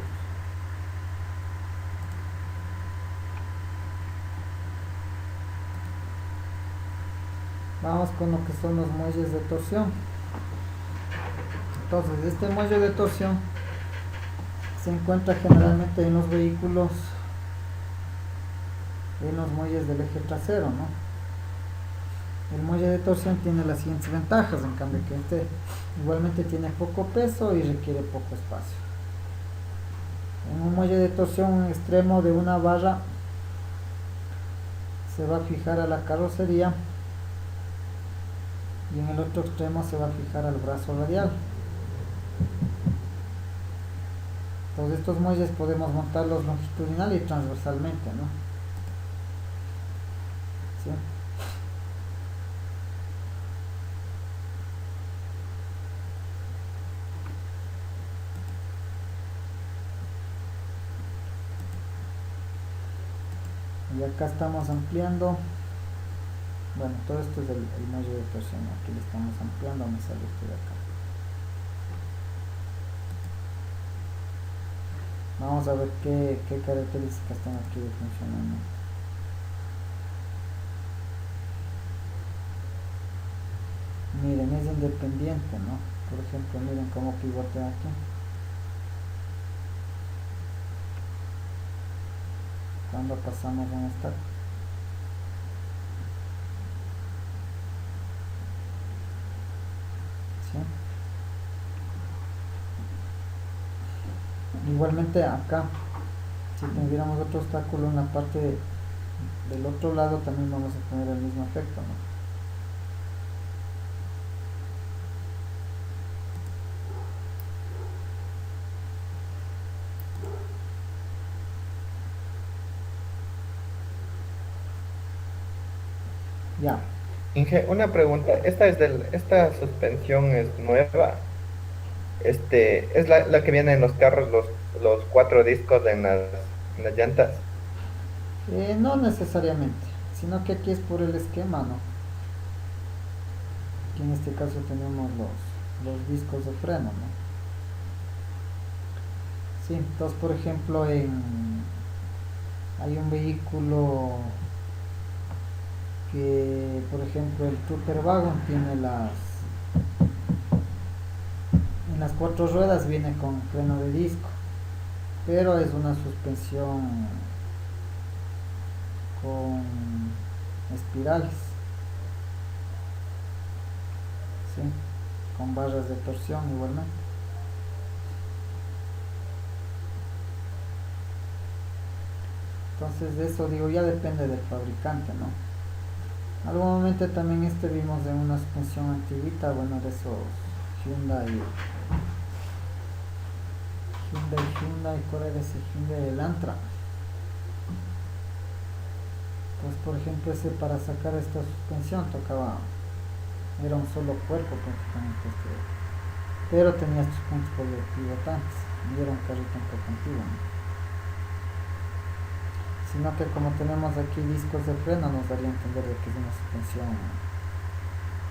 Vamos con lo que son los muelles de torsión. Entonces este muelle de torsión se encuentra generalmente en los vehículos, en los muelles del eje trasero, ¿no? El muelle de torsión tiene las siguientes ventajas, en cambio que este igualmente tiene poco peso y requiere poco espacio. En un muelle de torsión, un extremo de una barra se va a fijar a la carrocería y en el otro extremo se va a fijar al brazo radial. Entonces estos muelles podemos montarlos longitudinal y transversalmente, ¿no? ¿Sí? Y acá estamos ampliando. Bueno, todo esto es el muelle de torsión. Aquí le estamos ampliando. Me sale esto de acá. Vamos a ver qué características están aquí de funcionando. Miren, es independiente, ¿no? Por ejemplo, miren cómo pivotea aquí. Cuando pasamos en esta. ¿Sí? Igualmente acá, si tuviéramos otro obstáculo en la parte del otro lado, también vamos a tener el mismo efecto, ¿no? Ya. Inge, una pregunta. Esta suspensión es nueva. Es la que viene en los carros, los cuatro discos en las llantas. No necesariamente, sino que aquí es por el esquema, ¿no? Aquí en este caso tenemos los discos de freno, ¿no? Sí, entonces por ejemplo hay un vehículo que, por ejemplo, el Trooper Wagon tiene en las cuatro ruedas viene con freno de disco, pero es una suspensión con espirales, ¿sí? Con barras de torsión igualmente. Entonces de eso digo, ya depende del fabricante, ¿no? Normalmente también vimos de una suspensión antiguita, bueno, de esos Hyundai, ¿cuál era ese? Hyundai Elantra. Pues por ejemplo ese, para sacar esta suspensión era un solo cuerpo prácticamente, pero tenía estos puntos pivotantes y era un carrito un poco antiguo, ¿no? Sino que como tenemos aquí discos de freno, nos daría a entender de que es una suspensión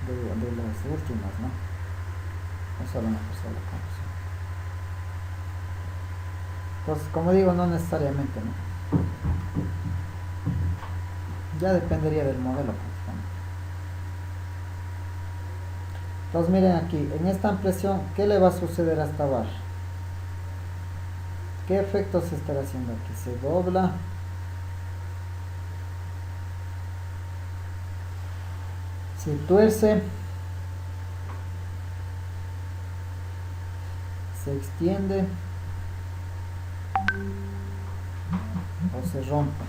de las últimas, ¿no? No solo una sola conducción. Entonces, como digo, no necesariamente, ¿no? Ya dependería del modelo prácticamente. Entonces miren aquí, en esta ampliación, ¿qué le va a suceder a esta barra? ¿Qué efecto se estará haciendo aquí? Se dobla. Se tuerce. Se extiende. O se rompe.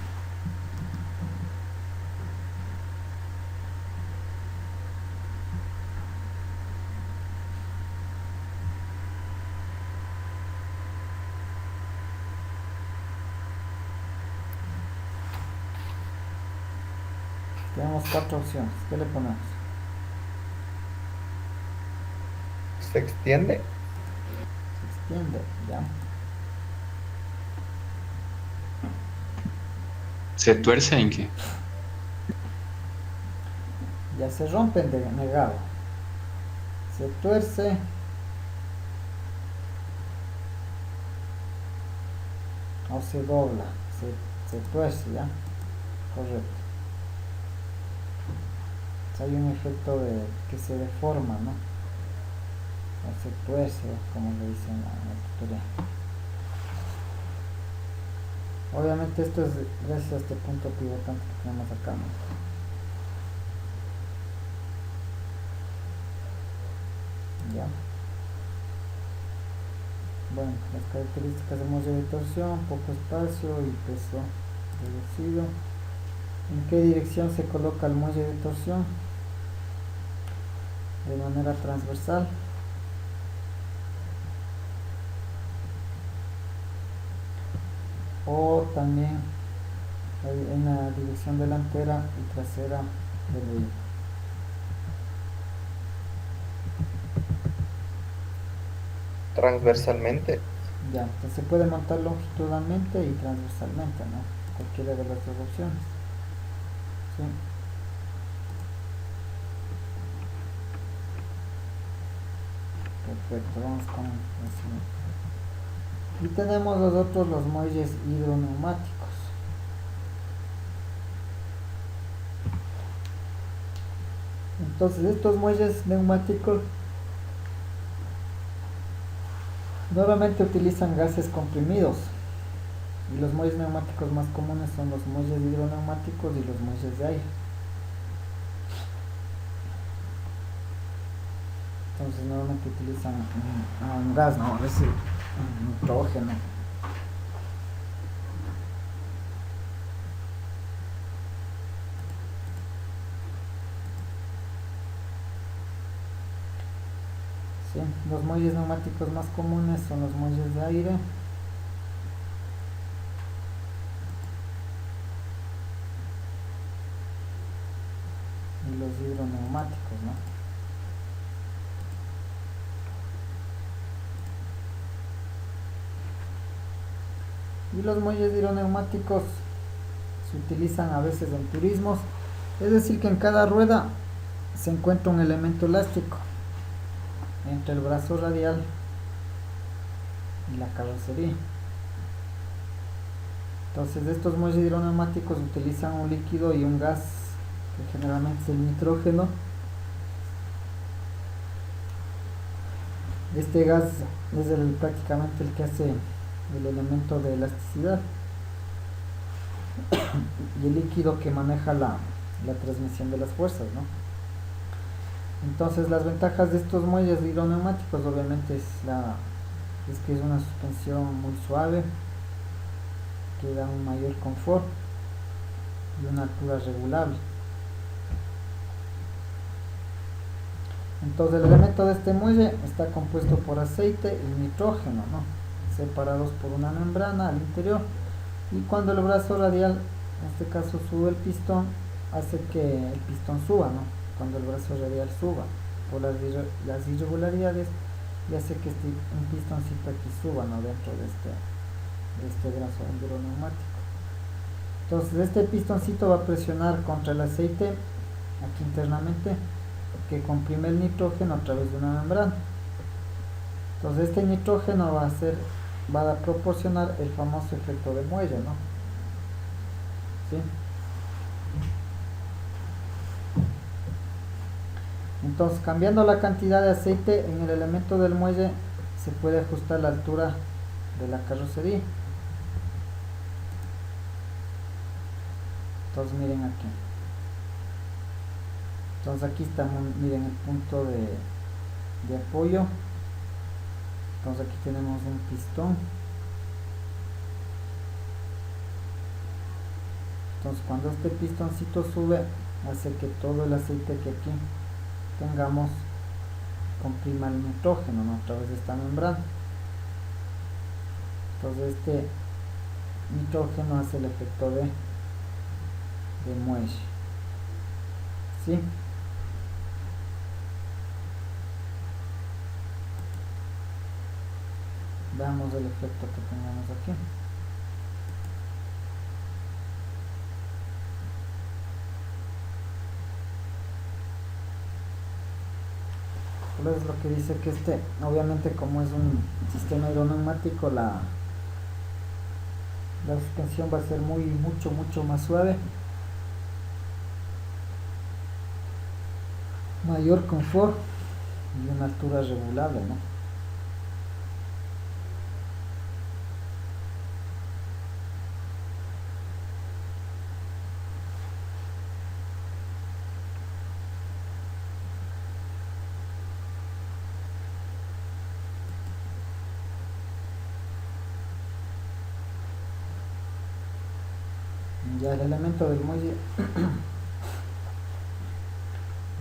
Tenemos cuatro opciones. ¿Qué le ponemos? ¿Se extiende? Se extiende, ya. ¿Se tuerce en qué? Ya se rompen de negado. Se tuerce. O se dobla. Se tuerce, ya. Correcto. Hay un efecto de que se deforma, ¿no? O se tuerce, como le dicen en la tutorial. Obviamente esto es gracias a este punto pivotante que tenemos acá, ¿no? Ya. Bueno, las características de muelle de torsión, poco espacio y peso reducido. ¿En qué dirección se coloca el muelle de torsión? De manera transversal. O también en la dirección delantera y trasera del vehículo. Transversalmente. Ya, entonces se puede montar longitudinalmente y transversalmente, ¿no? Cualquiera de las dos opciones. ¿Sí? Perfecto, vamos con la siguiente. Y tenemos los otros, los muelles hidroneumáticos. Entonces estos muelles neumáticos normalmente utilizan gases comprimidos y los muelles neumáticos más comunes son los muelles hidroneumáticos y los muelles de aire. Entonces normalmente utilizan un gas, ¿no? A veces un nitrógeno. ¿Sí? Los muelles neumáticos más comunes son los muelles de aire. Y los hidroneumáticos, ¿no? Y los muelles hidroneumáticos se utilizan a veces en turismos, es decir que en cada rueda se encuentra un elemento elástico entre el brazo radial y la carrocería. Entonces estos muelles hidroneumáticos utilizan un líquido y un gas que generalmente es el nitrógeno. Este gas es prácticamente el que hace el elemento de elasticidad y el líquido que maneja la transmisión de las fuerzas, ¿no? Entonces las ventajas de estos muelles hidroneumáticos obviamente es que es una suspensión muy suave, que da un mayor confort y una altura regulable. Entonces el elemento de este muelle está compuesto por aceite y nitrógeno, ¿no? Separados por una membrana al interior, y cuando el brazo radial, en este caso sube el pistón, hace que el pistón suba, ¿no? Cuando el brazo radial suba por las irregularidades, y hace que un pistoncito aquí suba, ¿no? Dentro de este brazo hidroneumático. Entonces este pistoncito va a presionar contra el aceite aquí internamente, que comprime el nitrógeno a través de una membrana. Entonces este nitrógeno va a proporcionar el famoso efecto de muelle, ¿no? ¿Sí? Entonces, cambiando la cantidad de aceite en el elemento del muelle, se puede ajustar la altura de la carrocería. Entonces miren aquí. Entonces aquí estamos, miren el punto de apoyo. Entonces aquí tenemos un pistón. Entonces cuando este pistoncito sube, hace que todo el aceite que aquí tengamos comprima el nitrógeno, ¿no? A través de esta membrana. Entonces este nitrógeno hace el efecto de muelle. ¿Sí? Veamos el efecto que tenemos aquí. Pues es lo que dice que obviamente como es un sistema hidroneumático, la suspensión va a ser mucho más suave, mayor confort y una altura regulable, ¿no? Ya el elemento del muelle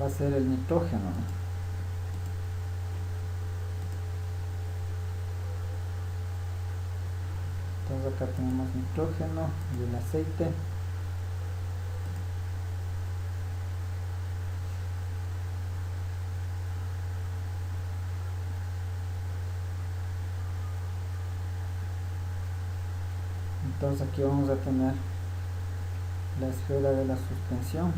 va a ser el nitrógeno, ¿no? Entonces acá tenemos nitrógeno y el aceite. Entonces aquí vamos a tener la esfera de la suspensión.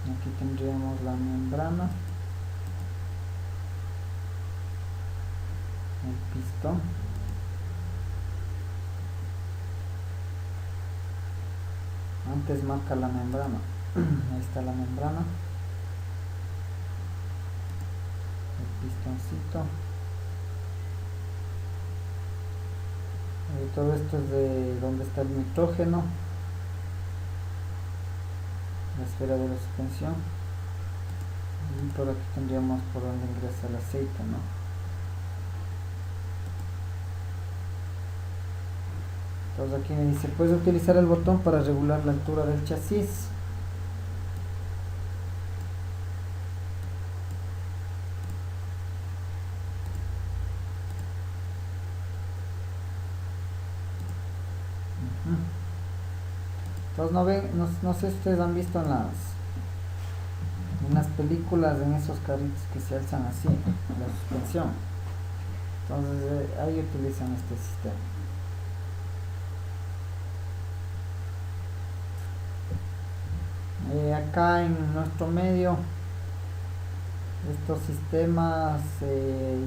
Aquí tendríamos la membrana, el pistón, antes marca la membrana. Ahí está la membrana, el pistoncito, y todo esto es de donde está el nitrógeno, la esfera de la suspensión, y por aquí tendríamos por donde ingresa el aceite, ¿no? Entonces aquí me dice, puedes utilizar el botón para regular la altura del chasis. Entonces no ven, no sé si ustedes han visto en las películas, en esos carritos que se alzan así, la suspensión. Entonces ahí utilizan este sistema. Acá en nuestro medio estos sistemas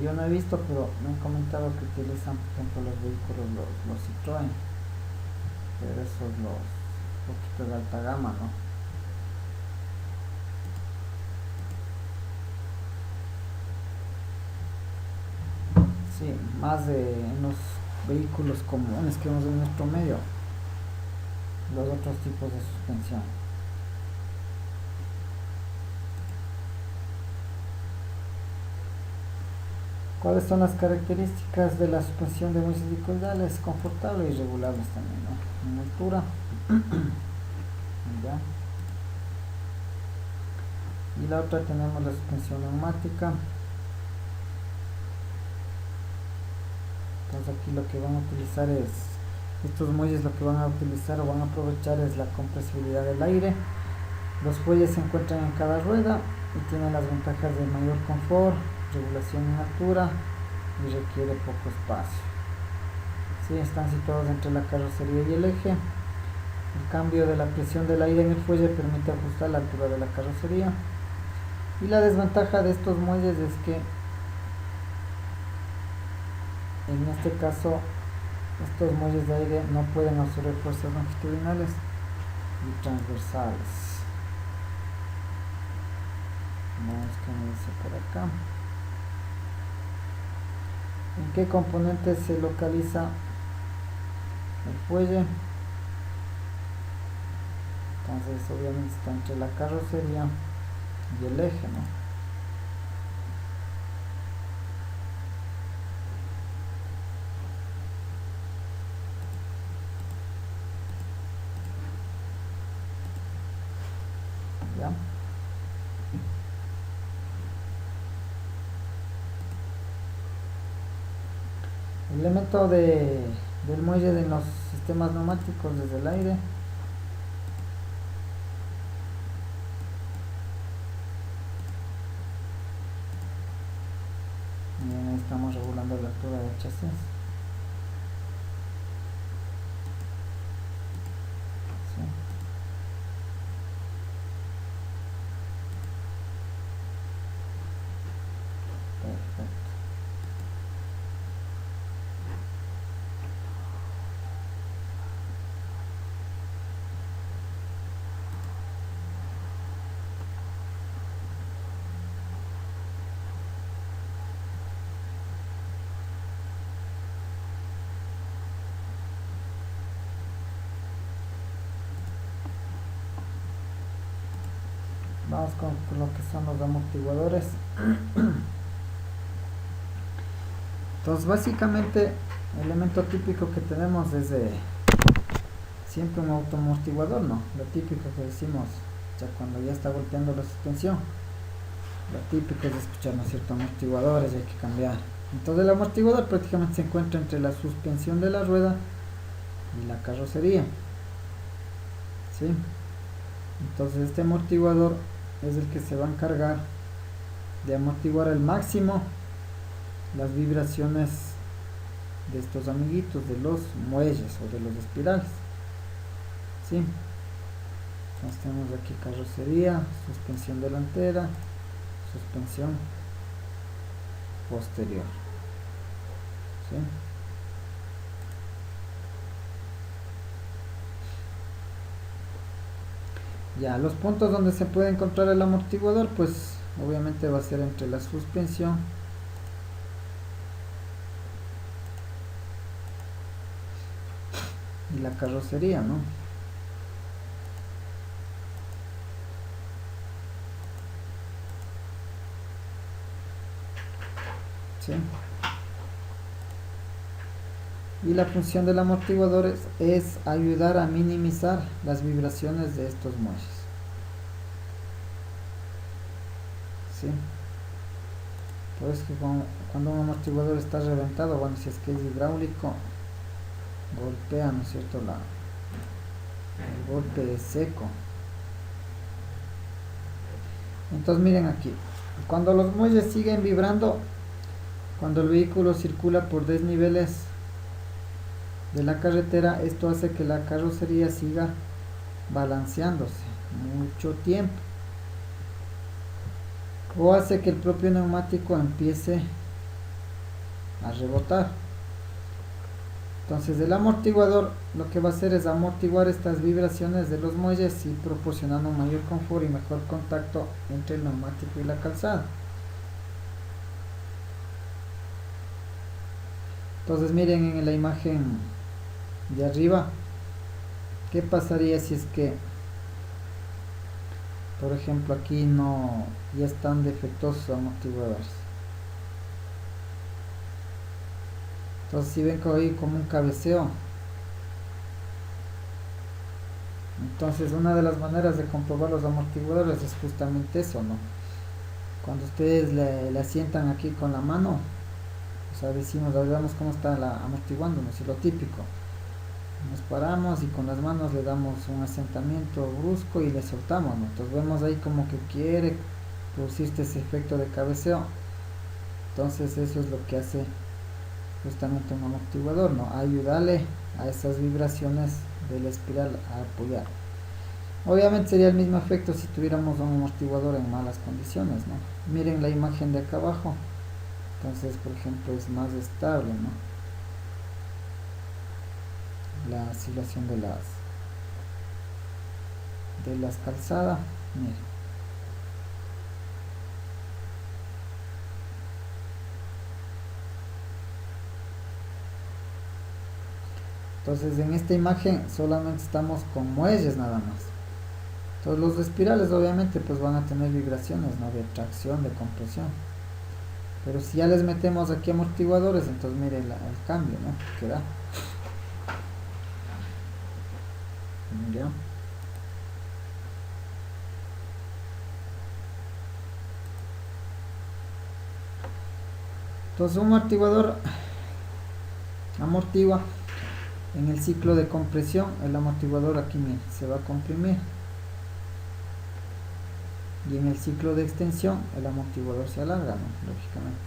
yo no he visto, pero me han comentado que utilizan por ejemplo los vehículos, los Citroën, pero esos los poquitos de alta gama, ¿no? Sí, más en los vehículos comunes que vemos en nuestro medio, los otros tipos de suspensión. ¿Cuáles son las características de la suspensión de muelles helicoidales? Confortables y regulables también, ¿no? En altura. ¿Ya? Y la otra tenemos la suspensión neumática. Entonces aquí lo que van a utilizar es, estos muelles lo que van a utilizar o van a aprovechar es la compresibilidad del aire. Los fuelles se encuentran en cada rueda y tienen las ventajas de mayor confort, regulación en altura y requiere poco espacio. Sí, están situados entre la carrocería y el eje. El cambio de la presión del aire en el fuelle permite ajustar la altura de la carrocería. Y la desventaja de estos muelles es que en este caso estos muelles de aire no pueden absorber fuerzas longitudinales y transversales. Vamos que me dice por acá. ¿En qué componente se localiza el fuelle? Entonces obviamente está entre la carrocería y el eje, ¿no? ¿Ya? El elemento del muelle de los sistemas neumáticos desde el aire. Bien, ahí estamos regulando la altura del chasis. Sí. Perfecto. Vamos con lo que son los amortiguadores. Entonces básicamente el elemento típico que tenemos es siempre un autoamortiguador, ¿no? Lo típico que decimos ya cuando ya está golpeando la suspensión. Lo típico es escuchar, ¿no es cierto? Amortiguadores, hay que cambiar. Entonces el amortiguador prácticamente se encuentra entre la suspensión de la rueda y la carrocería. ¿Sí? Entonces este amortiguador es el que se va a encargar de amortiguar al máximo las vibraciones de estos amiguitos, de los muelles o de los espirales. ¿Sí? Entonces tenemos aquí carrocería, suspensión delantera, suspensión posterior. ¿Sí? Ya, los puntos donde se puede encontrar el amortiguador, pues obviamente va a ser entre la suspensión y la carrocería, ¿no? ¿Sí? Y la función del amortiguador es ayudar a minimizar las vibraciones de estos muelles. ¿Sí? Por eso que cuando un amortiguador está reventado, bueno, si es que es hidráulico, golpea, ¿no es cierto?, el golpe es seco. Entonces miren aquí, cuando los muelles siguen vibrando, cuando el vehículo circula por desniveles de la carretera, esto hace que la carrocería siga balanceándose mucho tiempo, o hace que el propio neumático empiece a rebotar. Entonces el amortiguador lo que va a hacer es amortiguar estas vibraciones de los muelles y proporcionando un mayor confort y mejor contacto entre el neumático y la calzada. Entonces miren en la imagen de arriba, ¿qué pasaría si es que, por ejemplo, aquí ya están defectuosos amortiguadores? Entonces si ven que hay como un cabeceo, entonces una de las maneras de comprobar los amortiguadores es justamente eso, ¿no? Cuando ustedes le asientan aquí con la mano, o sea, decimos, veamos cómo está amortiguándonos, y lo típico, nos paramos y con las manos le damos un asentamiento brusco y le soltamos, ¿no? Entonces vemos ahí como que quiere producirse ese efecto de cabeceo. Entonces eso es lo que hace justamente un amortiguador, ¿no? Ayudarle a esas vibraciones de la espiral a apoyar. Obviamente sería el mismo efecto si tuviéramos un amortiguador en malas condiciones, ¿no? Miren la imagen de acá abajo. Entonces, por ejemplo, es más estable, ¿no? La oscilación de las calzadas. Miren. Entonces en esta imagen solamente estamos con muelles nada más. Entonces los espirales obviamente pues van a tener vibraciones, ¿no? De tracción, de compresión. Pero si ya les metemos aquí amortiguadores, entonces mire el cambio, ¿no? Que da. ¿Ya? Entonces un amortiguador amortigua en el ciclo de compresión. El amortiguador aquí mire, se va a comprimir, y en el ciclo de extensión el amortiguador se alarga, ¿no? Lógicamente.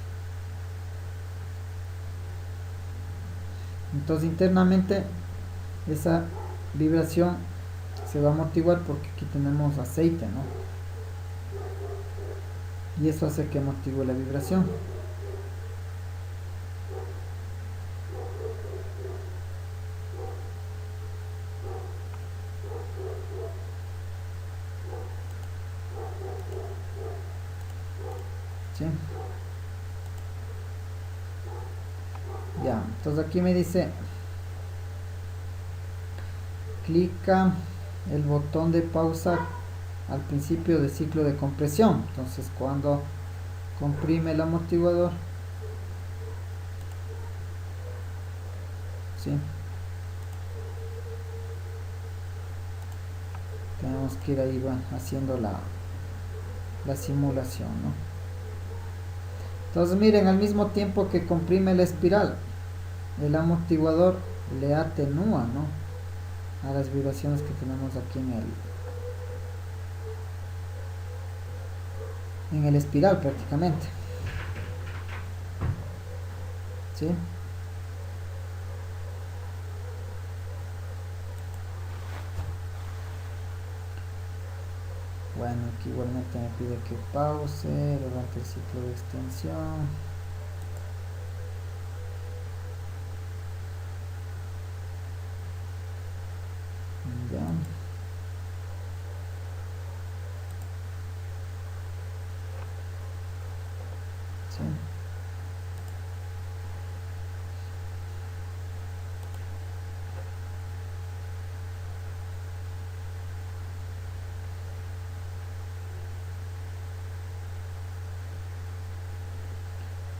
Entonces internamente esa vibración se va a amortiguar porque aquí tenemos aceite, ¿no? Y eso hace que amortigue la vibración. ¿Sí? Ya, entonces aquí me dice, clica el botón de pausa al principio del ciclo de compresión. Entonces cuando comprime el amortiguador, ¿sí? Tenemos que ir ahí haciendo la simulación, ¿no? Entonces miren, al mismo tiempo que comprime la espiral, el amortiguador le atenúa, ¿no?, a las vibraciones que tenemos aquí en el espiral prácticamente, ¿sí? Bueno, aquí igualmente me pide que pause durante el ciclo de extensión. Ya. Sí.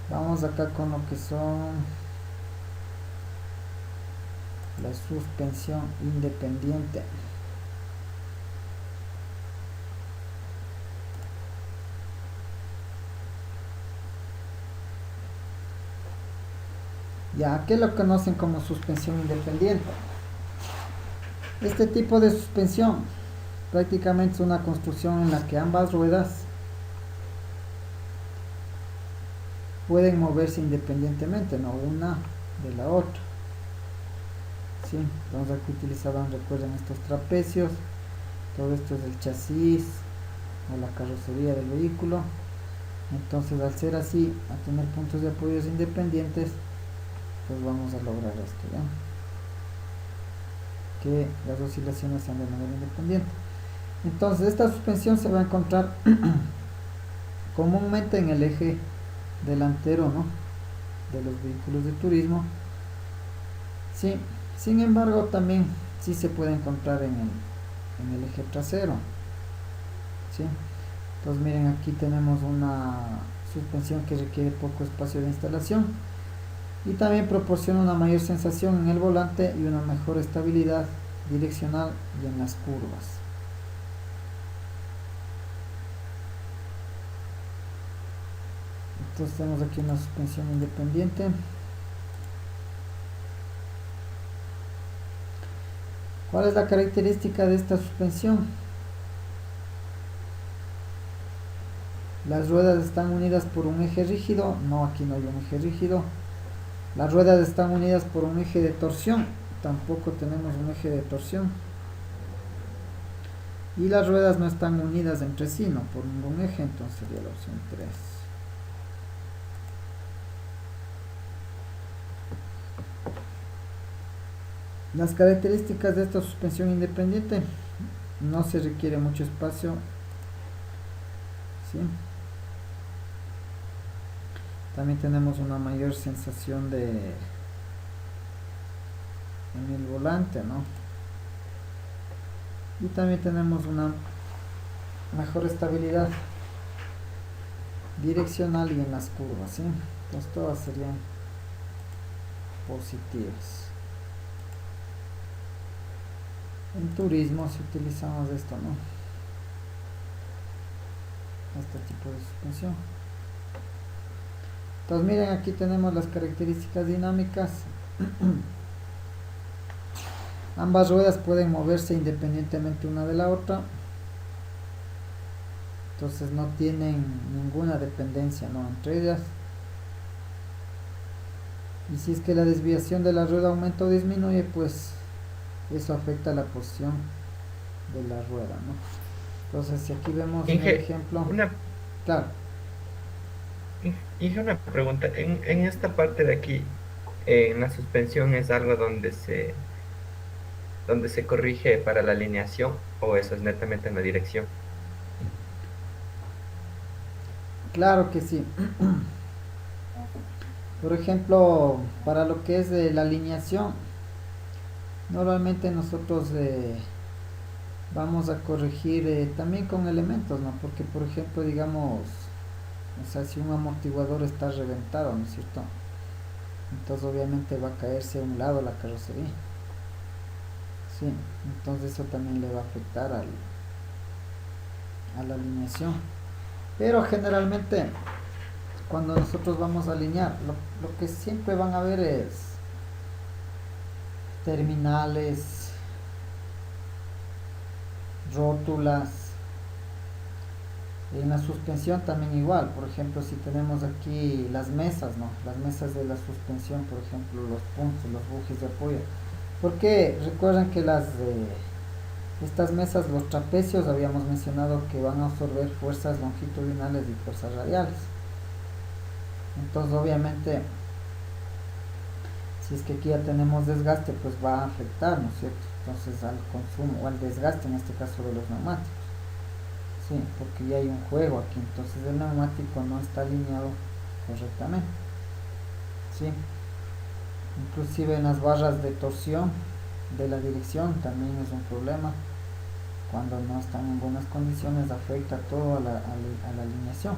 Vamos acá con lo que son la suspensión independiente. Ya, ¿qué lo conocen como suspensión independiente? Este tipo de suspensión prácticamente es una construcción en la que ambas ruedas pueden moverse independientemente, no una de la otra. ¿Sí? Entonces aquí utilizaban, recuerden, estos trapecios. Todo esto es el chasis o la carrocería del vehículo. Entonces, al ser así, a tener puntos de apoyo independientes, pues vamos a lograr esto, ¿ya? Que las oscilaciones sean de manera independiente. Entonces, esta suspensión se va a encontrar comúnmente en el eje delantero, ¿no?, de los vehículos de turismo. Sí, sin embargo, también sí se puede encontrar en el eje trasero, ¿sí? Entonces miren, aquí tenemos una suspensión que requiere poco espacio de instalación y también proporciona una mayor sensación en el volante y una mejor estabilidad direccional y en las curvas. Entonces tenemos aquí una suspensión independiente. ¿Cuál es la característica de esta suspensión? Las ruedas están unidas por un eje rígido. No, aquí no hay un eje rígido. Las ruedas están unidas por un eje de torsión. Tampoco tenemos un eje de torsión. Y las ruedas no están unidas entre sí, no por ningún eje. Entonces sería la opción 3. Las características de esta suspensión independiente: no se requiere mucho espacio, ¿sí? También tenemos una mayor sensación en el volante, ¿no? Y también tenemos una mejor estabilidad direccional y en las curvas, ¿sí? Entonces todas serían positivas. En turismo si utilizamos esto, ¿no?, este tipo de suspensión. Entonces miren, aquí tenemos las características dinámicas. Ambas ruedas pueden moverse independientemente una de la otra. Entonces no tienen ninguna dependencia, ¿no?, entre ellas. Y si es que la desviación de la rueda aumenta o disminuye, pues eso afecta la posición de la rueda, ¿no? Entonces si aquí vemos un ejemplo, claro. Hice una pregunta. En esta parte de aquí, en la suspensión, ¿es algo donde se corrige para la alineación o eso es netamente en la dirección? Claro que sí. Por ejemplo, para lo que es de la alineación, normalmente nosotros vamos a corregir también con elementos, ¿no? Porque, por ejemplo, digamos, o sea, si un amortiguador está reventado, ¿no es cierto?, entonces obviamente va a caerse a un lado la carrocería. Sí, entonces eso también le va a afectar a la alineación. Pero generalmente cuando nosotros vamos a alinear, lo que siempre van a ver es terminales, rótulas. En la suspensión también igual, por ejemplo, si tenemos aquí las mesas, ¿no? Las mesas de la suspensión, por ejemplo, los puntos, los bujes de apoyo. Porque recuerden que estas mesas, los trapecios, habíamos mencionado que van a absorber fuerzas longitudinales y fuerzas radiales. Entonces, obviamente, si es que aquí ya tenemos desgaste, pues va a afectar, ¿no es cierto? Entonces, al consumo o al desgaste, en este caso, de los neumáticos. Sí, porque ya hay un juego aquí, entonces el neumático no está alineado correctamente. Sí, inclusive en las barras de torsión de la dirección también es un problema. Cuando no están en buenas condiciones afecta todo a la alineación.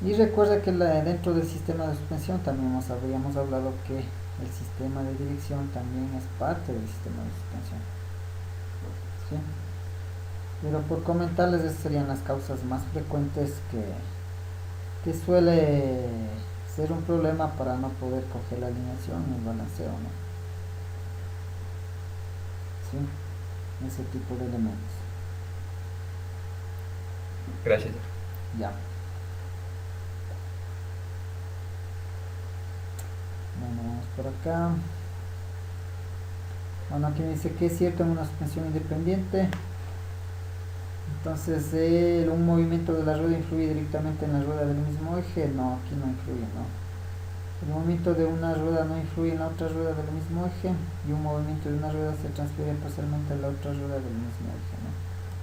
Y recuerda que dentro del sistema de suspensión también habíamos hablado que el sistema de dirección también es parte del sistema de suspensión. ¿Sí? Pero por comentarles, esas serían las causas más frecuentes que suele ser un problema para no poder coger la alineación y el balanceo, ¿no? ¿Sí? Ese tipo de elementos. Gracias. Ya. Bueno, vamos por acá. Bueno, aquí me dice que es cierto en una suspensión independiente. Entonces, un movimiento de la rueda influye directamente en la rueda del mismo eje. No, aquí no influye, no. El movimiento de una rueda no influye en la otra rueda del mismo eje y un movimiento de una rueda se transfiere parcialmente a la otra rueda del mismo eje, ¿no?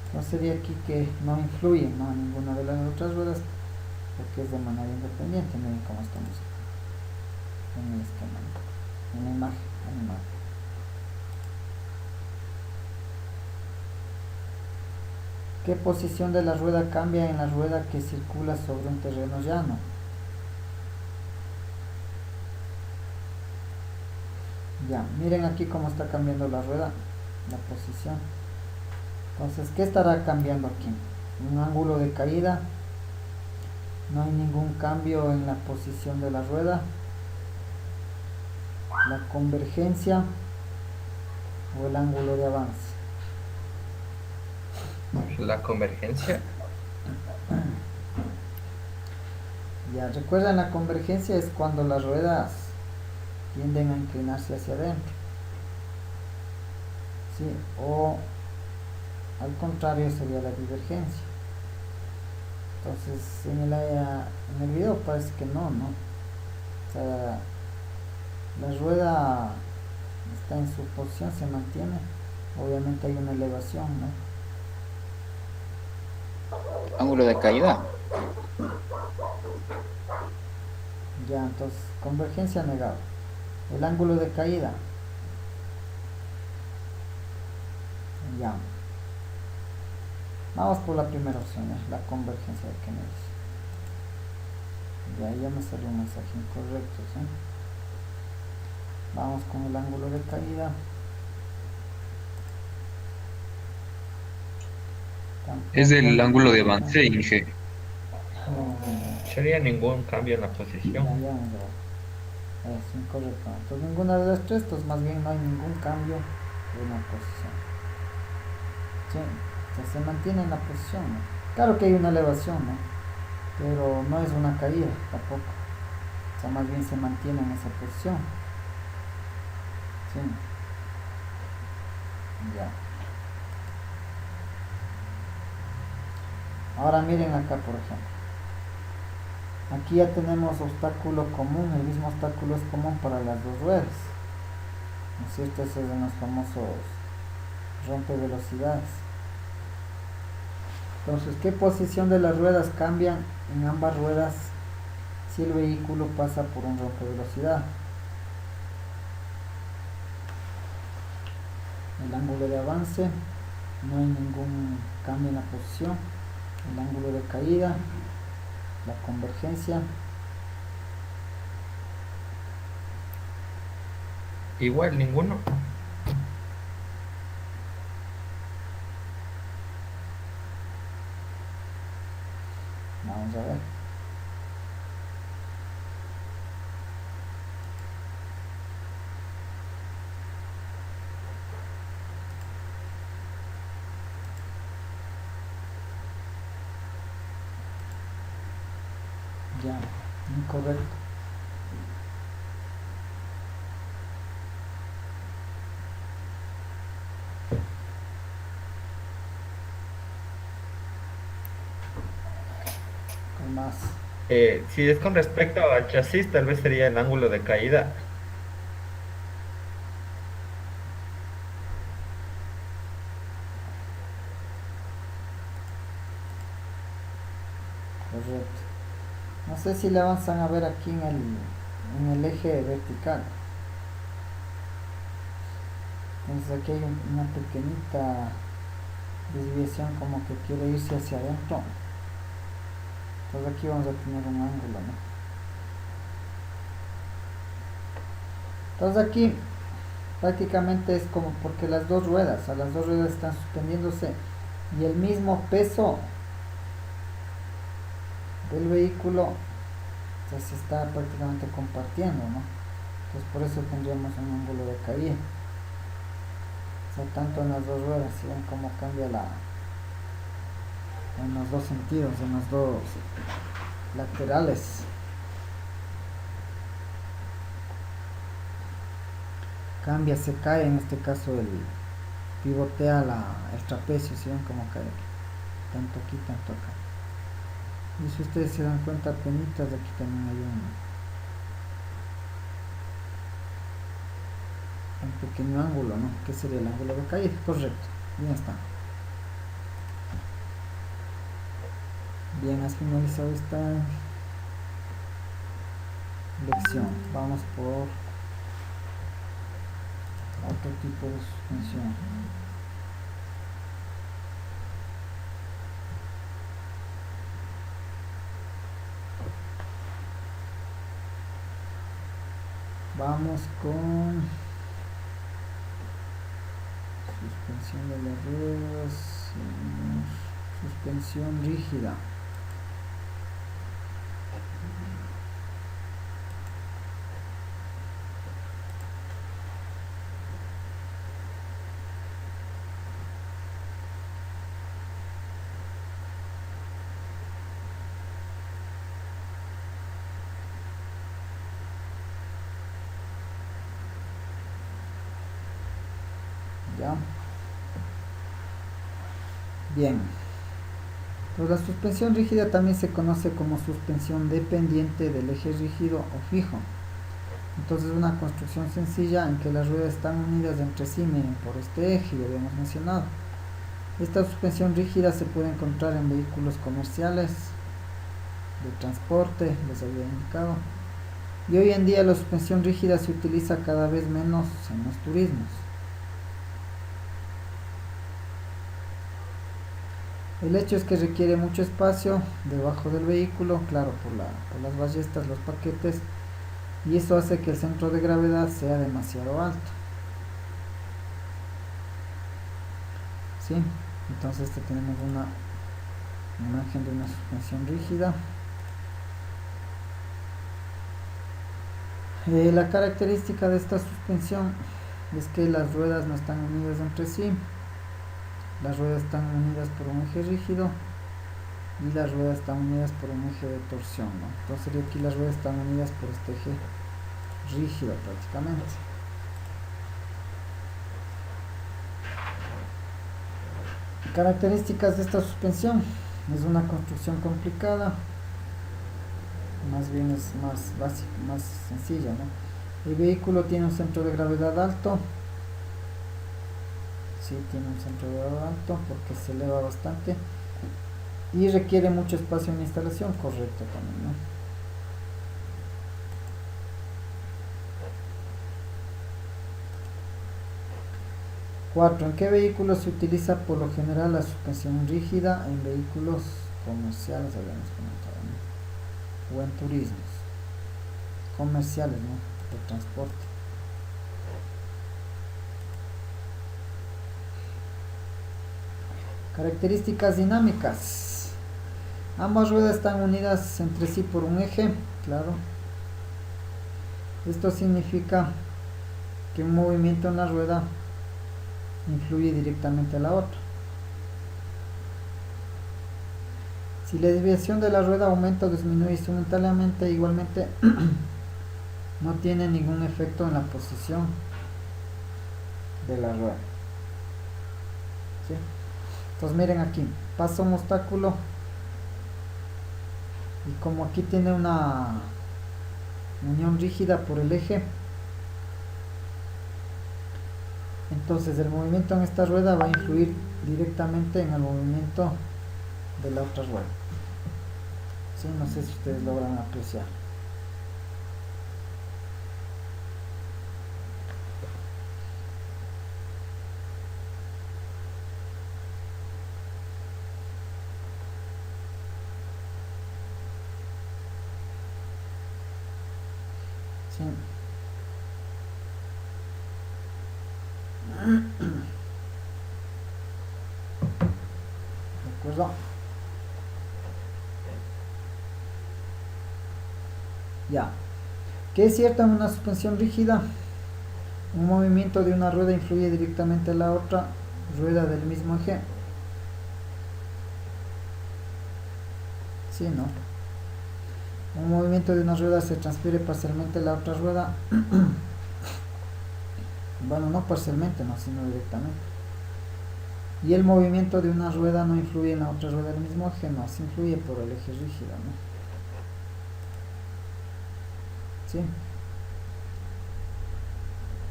Entonces sería aquí que no influye, ¿no?, en ninguna de las otras ruedas porque es de manera independiente. Miren cómo estamos en el esquema, ¿no?, en la imagen animada. ¿Qué posición de la rueda cambia en la rueda que circula sobre un terreno llano? Ya, miren aquí cómo está cambiando la rueda, la posición. Entonces, ¿qué estará cambiando aquí? Un ángulo de caída, no hay ningún cambio en la posición de la rueda, la convergencia o el ángulo de avance. La convergencia. Ya, recuerden, la convergencia es cuando las ruedas tienden a inclinarse hacia adentro. Sí, o al contrario sería la divergencia. Entonces, en el video parece que no. O sea, la rueda está en su posición, se mantiene. Obviamente hay una elevación, ¿no? Ángulo de caída. Ya, entonces, convergencia negada. El ángulo de caída. Ya. Vamos por la primera opción, la convergencia de que me dice. Ya me salió un mensaje incorrecto, ¿sí? Vamos con el ángulo de caída. Es el ángulo de avance, Inge. Sería ningún cambio en la posición. Es incorrecto. Entonces ninguna de las tres, entonces más bien no hay ningún cambio en la posición. Sí, o sea, se mantiene en la posición, ¿no? Claro que hay una elevación, ¿no?, pero no es una caída tampoco. O sea, más bien se mantiene en esa posición. Sí. Ya. Ahora miren acá, por ejemplo. Aquí ya tenemos obstáculo común, el mismo obstáculo es común para las dos ruedas. ¿No es cierto? Ese es de los famosos rompevelocidades. Entonces, ¿qué posición de las ruedas cambian en ambas ruedas si el vehículo pasa por un rompevelocidad? El ángulo de avance, no hay ningún cambio en la posición. El ángulo de caída, la convergencia Igual, ninguno. Vamos a ver. Ya, incorrecto. Con más. Si es con respecto al chasis, tal vez sería el ángulo de caída. Correcto. No sé si le avanzan a ver aquí en el eje vertical. Entonces aquí hay una pequeñita desviación como que quiere irse hacia adentro. Entonces aquí vamos a tener un ángulo, ¿no? Entonces aquí prácticamente es como porque las dos ruedas están suspendiéndose y el mismo peso del vehículo, o sea, se está prácticamente compartiendo, ¿no? Entonces por eso tendríamos un ángulo de caída. O sea, tanto en las dos ruedas, si ven cómo cambia en los dos sentidos, en los dos laterales. Cambia, se cae, en este caso pivotea el trapecio, si ven cómo cae aquí, tanto aquí, tanto acá. Y si ustedes se dan cuenta, penitas, aquí también hay un pequeño ángulo, ¿no? Que sería el ángulo de caída, correcto. Bien está. Bien, has finalizado esta lección. Vamos por otro tipo de suspensión. Vamos con suspensión de las ruedas, suspensión rígida. ¿Ya? Bien. Pues la suspensión rígida también se conoce como suspensión dependiente del eje rígido o fijo. Entonces es una construcción sencilla en que las ruedas están unidas entre sí, miren, por este eje, lo habíamos mencionado. Esta suspensión rígida se puede encontrar en vehículos comerciales, de transporte, les había indicado. Y hoy en día la suspensión rígida se utiliza cada vez menos en los turismos. El hecho es que requiere mucho espacio debajo del vehículo, claro, por las ballestas, los paquetes, y eso hace que el centro de gravedad sea demasiado alto. ¿Sí? Entonces tenemos una imagen de una suspensión rígida. La característica de esta suspensión es que las ruedas no están unidas entre sí. Las ruedas están unidas por un eje rígido y las ruedas están unidas por un eje de torsión, ¿no? Entonces aquí las ruedas están unidas por este eje rígido prácticamente. Características de esta suspensión: es una construcción complicada, más bien es más básica, más sencilla, ¿no? El vehículo tiene un centro de gravedad alto. Sí, tiene un centro de gravedad alto porque se eleva bastante y requiere mucho espacio en instalación, correcto también, ¿no? Cuatro, ¿en qué vehículos se utiliza por lo general la suspensión rígida? En vehículos comerciales, habíamos comentado, ¿no? O en turismos comerciales, ¿no? De transporte. Características dinámicas. Ambas ruedas están unidas entre sí por un eje, claro. Esto significa que un movimiento en la rueda influye directamente a la otra. Si la desviación de la rueda aumenta o disminuye simultáneamente, igualmente no tiene ningún efecto en la posición de la rueda. ¿Sí? Entonces miren aquí, pasa un obstáculo y como aquí tiene una unión rígida por el eje, entonces el movimiento en esta rueda va a influir directamente en el movimiento de la otra rueda. ¿Sí? No sé si ustedes logran apreciar. ¿Sí? ¿De acuerdo? Ya. ¿Qué es cierto en una suspensión rígida? Un movimiento de una rueda influye directamente a la otra rueda del mismo eje. ¿Sí, no? Un movimiento de una rueda se transfiere parcialmente a la otra rueda. Bueno, no parcialmente, no, sino directamente. Y el movimiento de una rueda no influye en la otra rueda del mismo eje, no, se influye por el eje rígido, ¿no? ¿Sí?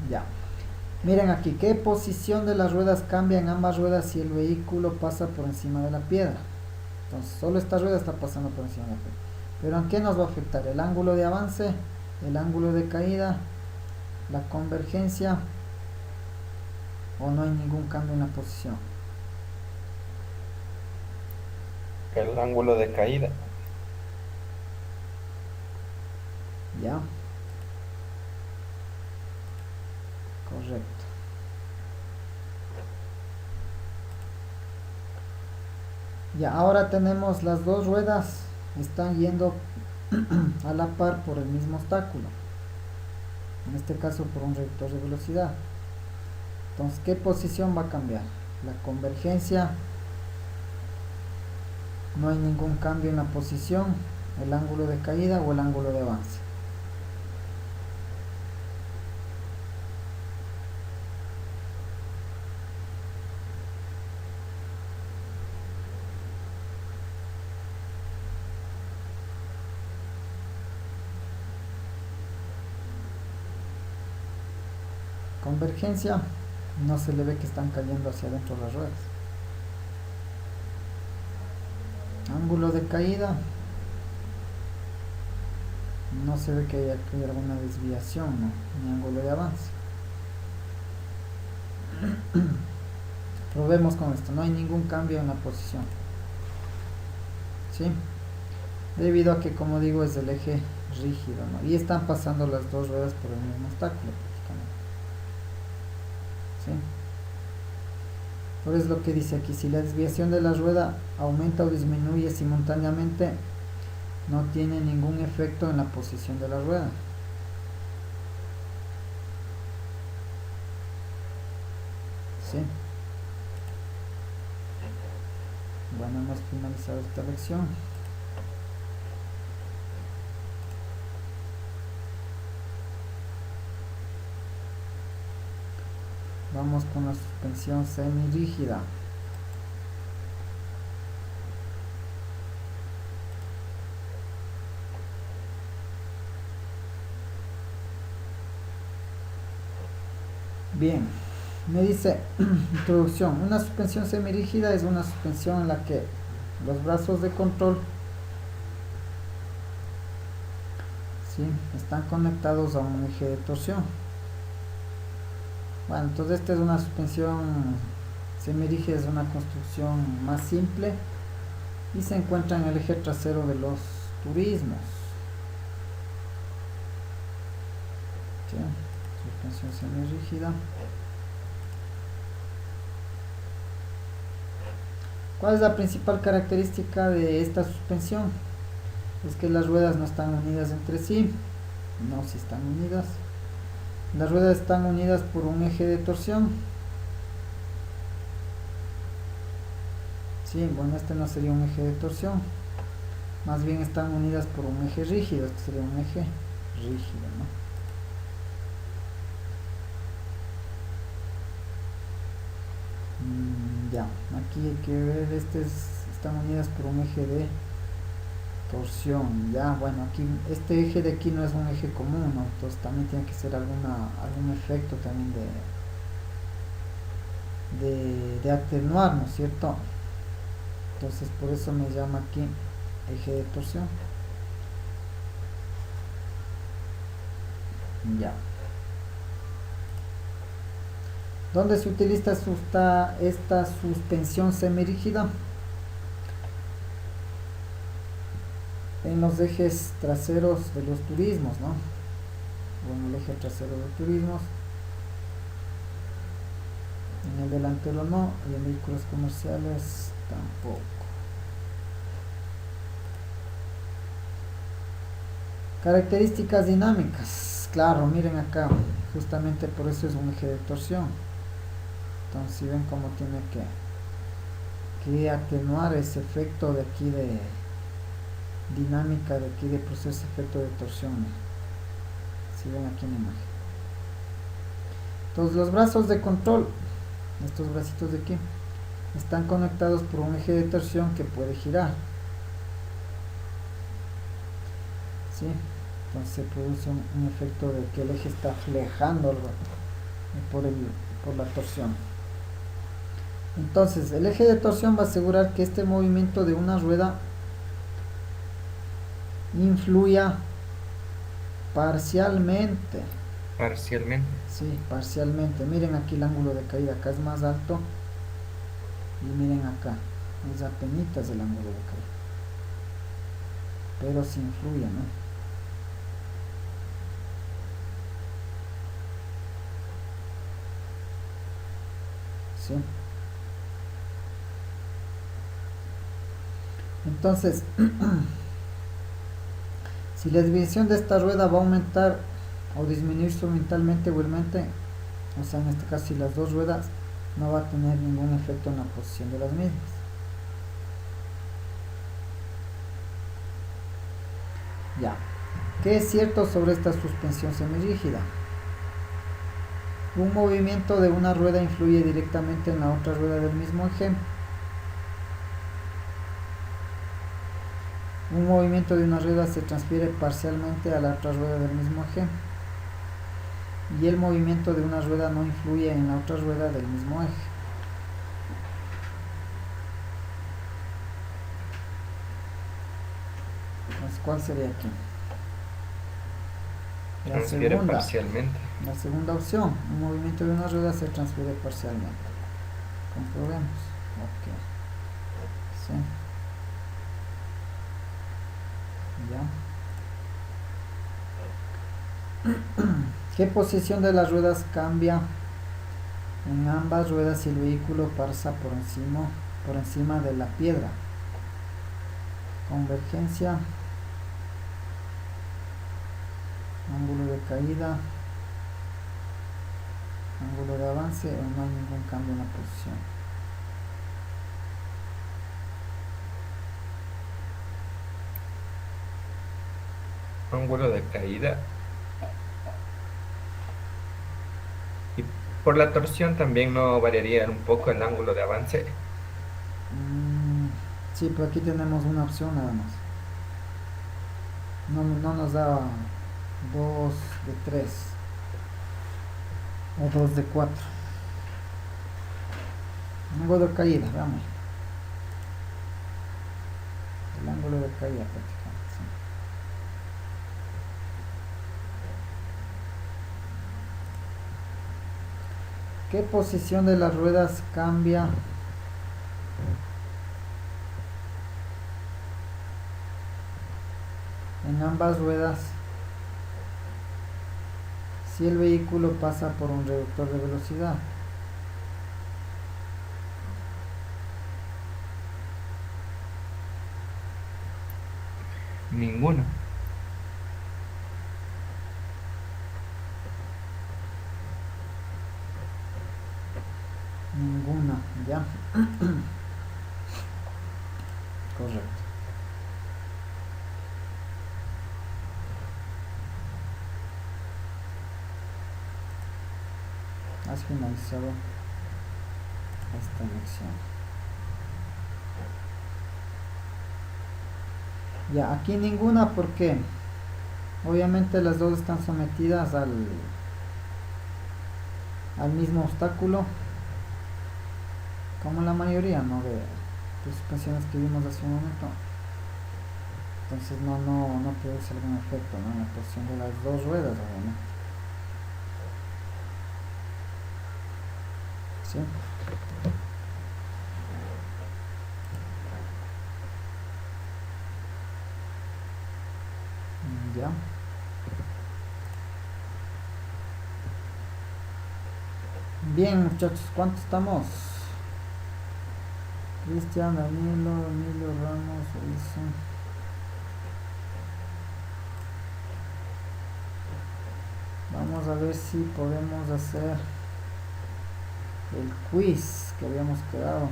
Ya. Miren aquí, ¿qué posición de las ruedas cambia en ambas ruedas si el vehículo pasa por encima de la piedra? Entonces, solo esta rueda está pasando por encima de la piedra. Pero ¿en qué nos va a afectar? ¿El ángulo de avance? ¿El ángulo de caída? ¿La convergencia? ¿O no hay ningún cambio en la posición? El ángulo de caída. ¿Ya? Correcto. Ya, ahora tenemos las dos ruedas, están yendo a la par por el mismo obstáculo. En este caso por un reductor de velocidad. Entonces, ¿qué posición va a cambiar? La convergencia, no hay ningún cambio en la posición, el ángulo de caída o el ángulo de avance. Convergencia, no se le ve que están cayendo hacia adentro las ruedas. Ángulo de caída, no se ve que haya alguna desviación, ¿no? Ni ángulo de avance. Probemos con esto, no hay ningún cambio en la posición. ¿Sí? Debido a que, como digo, es el eje rígido, ¿no? Y están pasando las dos ruedas por el mismo obstáculo prácticamente. ¿Sí? Por eso es lo que dice aquí, si la desviación de la rueda aumenta o disminuye simultáneamente, no tiene ningún efecto en la posición de la rueda. ¿Sí? Bueno, hemos finalizado esta lección. Vamos con la suspensión semirrígida. Bien, me dice, introducción, una suspensión semirrígida es una suspensión en la que los brazos de control, ¿sí?, están conectados a un eje de torsión. Bueno, entonces esta es una suspensión semirrígida, es una construcción más simple y se encuentra en el eje trasero de los turismos. ¿Sí? Suspensión semirrígida. ¿Cuál es la principal característica de esta suspensión? Es que las ruedas no están unidas entre sí. No, si están unidas. Las ruedas están unidas por un eje de torsión. Sí, bueno, este no sería un eje de torsión. Más bien están unidas por un eje rígido. Este sería un eje rígido, ¿no? Ya, aquí hay que ver, están unidas por un eje de torsión. Ya, bueno, aquí este eje de aquí no es un eje común, ¿no? Entonces también tiene que ser algún efecto también de atenuar, ¿no es cierto? Entonces por eso me llama aquí eje de torsión. Ya. ¿Dónde se utiliza esta suspensión semirrígida? En los ejes traseros de los turismos, ¿no? O en el eje trasero de turismos. En el delantero no, y en vehículos comerciales tampoco. Características dinámicas. Claro, miren acá, justamente por eso es un eje de torsión. Entonces, si ven cómo tiene que atenuar ese efecto de aquí de dinámica, de aquí de proceso efecto de torsión. Si ven aquí en la imagen. Entonces, los brazos de control, estos bracitos de aquí, están conectados por un eje de torsión que puede girar. ¿Sí? Entonces se produce un efecto de que el eje está flejando por la torsión. Entonces el eje de torsión va a asegurar que este movimiento de una rueda influya parcialmente. Parcialmente. Sí, parcialmente. Miren aquí el ángulo de caída, acá es más alto. Y miren acá, es apenitas el ángulo de caída. Pero sí influye, ¿no? Sí. Entonces, si la desviación de esta rueda va a aumentar o disminuir instrumentalmente o igualmente, o sea, en este caso si las dos ruedas, no va a tener ningún efecto en la posición de las mismas. Ya. ¿Qué es cierto sobre esta suspensión semirrígida? Un movimiento de una rueda influye directamente en la otra rueda del mismo eje. Un movimiento de una rueda se transfiere parcialmente a la otra rueda del mismo eje. Y el movimiento de una rueda no influye en la otra rueda del mismo eje. Entonces, ¿cuál sería aquí? Transfiere parcialmente. La segunda opción, un movimiento de una rueda se transfiere parcialmente. Comprobemos. Ok. Sí. Ya. ¿Qué posición de las ruedas cambia en ambas ruedas si el vehículo pasa por encima de la piedra? Convergencia, ángulo de caída, ángulo de avance, o no hay ningún cambio en la posición. Ángulo de caída. Y por la torsión también no variaría un poco el ángulo de avance. Sí, pero aquí tenemos una opción nada más. No nos da 2 de 3 o 2 de 4. Ángulo de caída, veamos. El ángulo de caída prácticamente. Sí. ¿Qué posición de las ruedas cambia en ambas ruedas si el vehículo pasa por un reductor de velocidad? Ninguna. Ninguna, ya. Correcto. Has finalizado esta lección. Ya, aquí ninguna porque obviamente las dos están sometidas al mismo obstáculo, como la mayoría, ¿no? de suspensiones que vimos hace un momento. Entonces no produce algún efecto, ¿no? En la posición de las dos ruedas, obviamente. ¿Sí? Ya. Bien, muchachos, ¿cuánto estamos? Cristian, Danilo, Emilio, Ramos, Wilson. Vamos a ver si podemos hacer el quiz que habíamos quedado.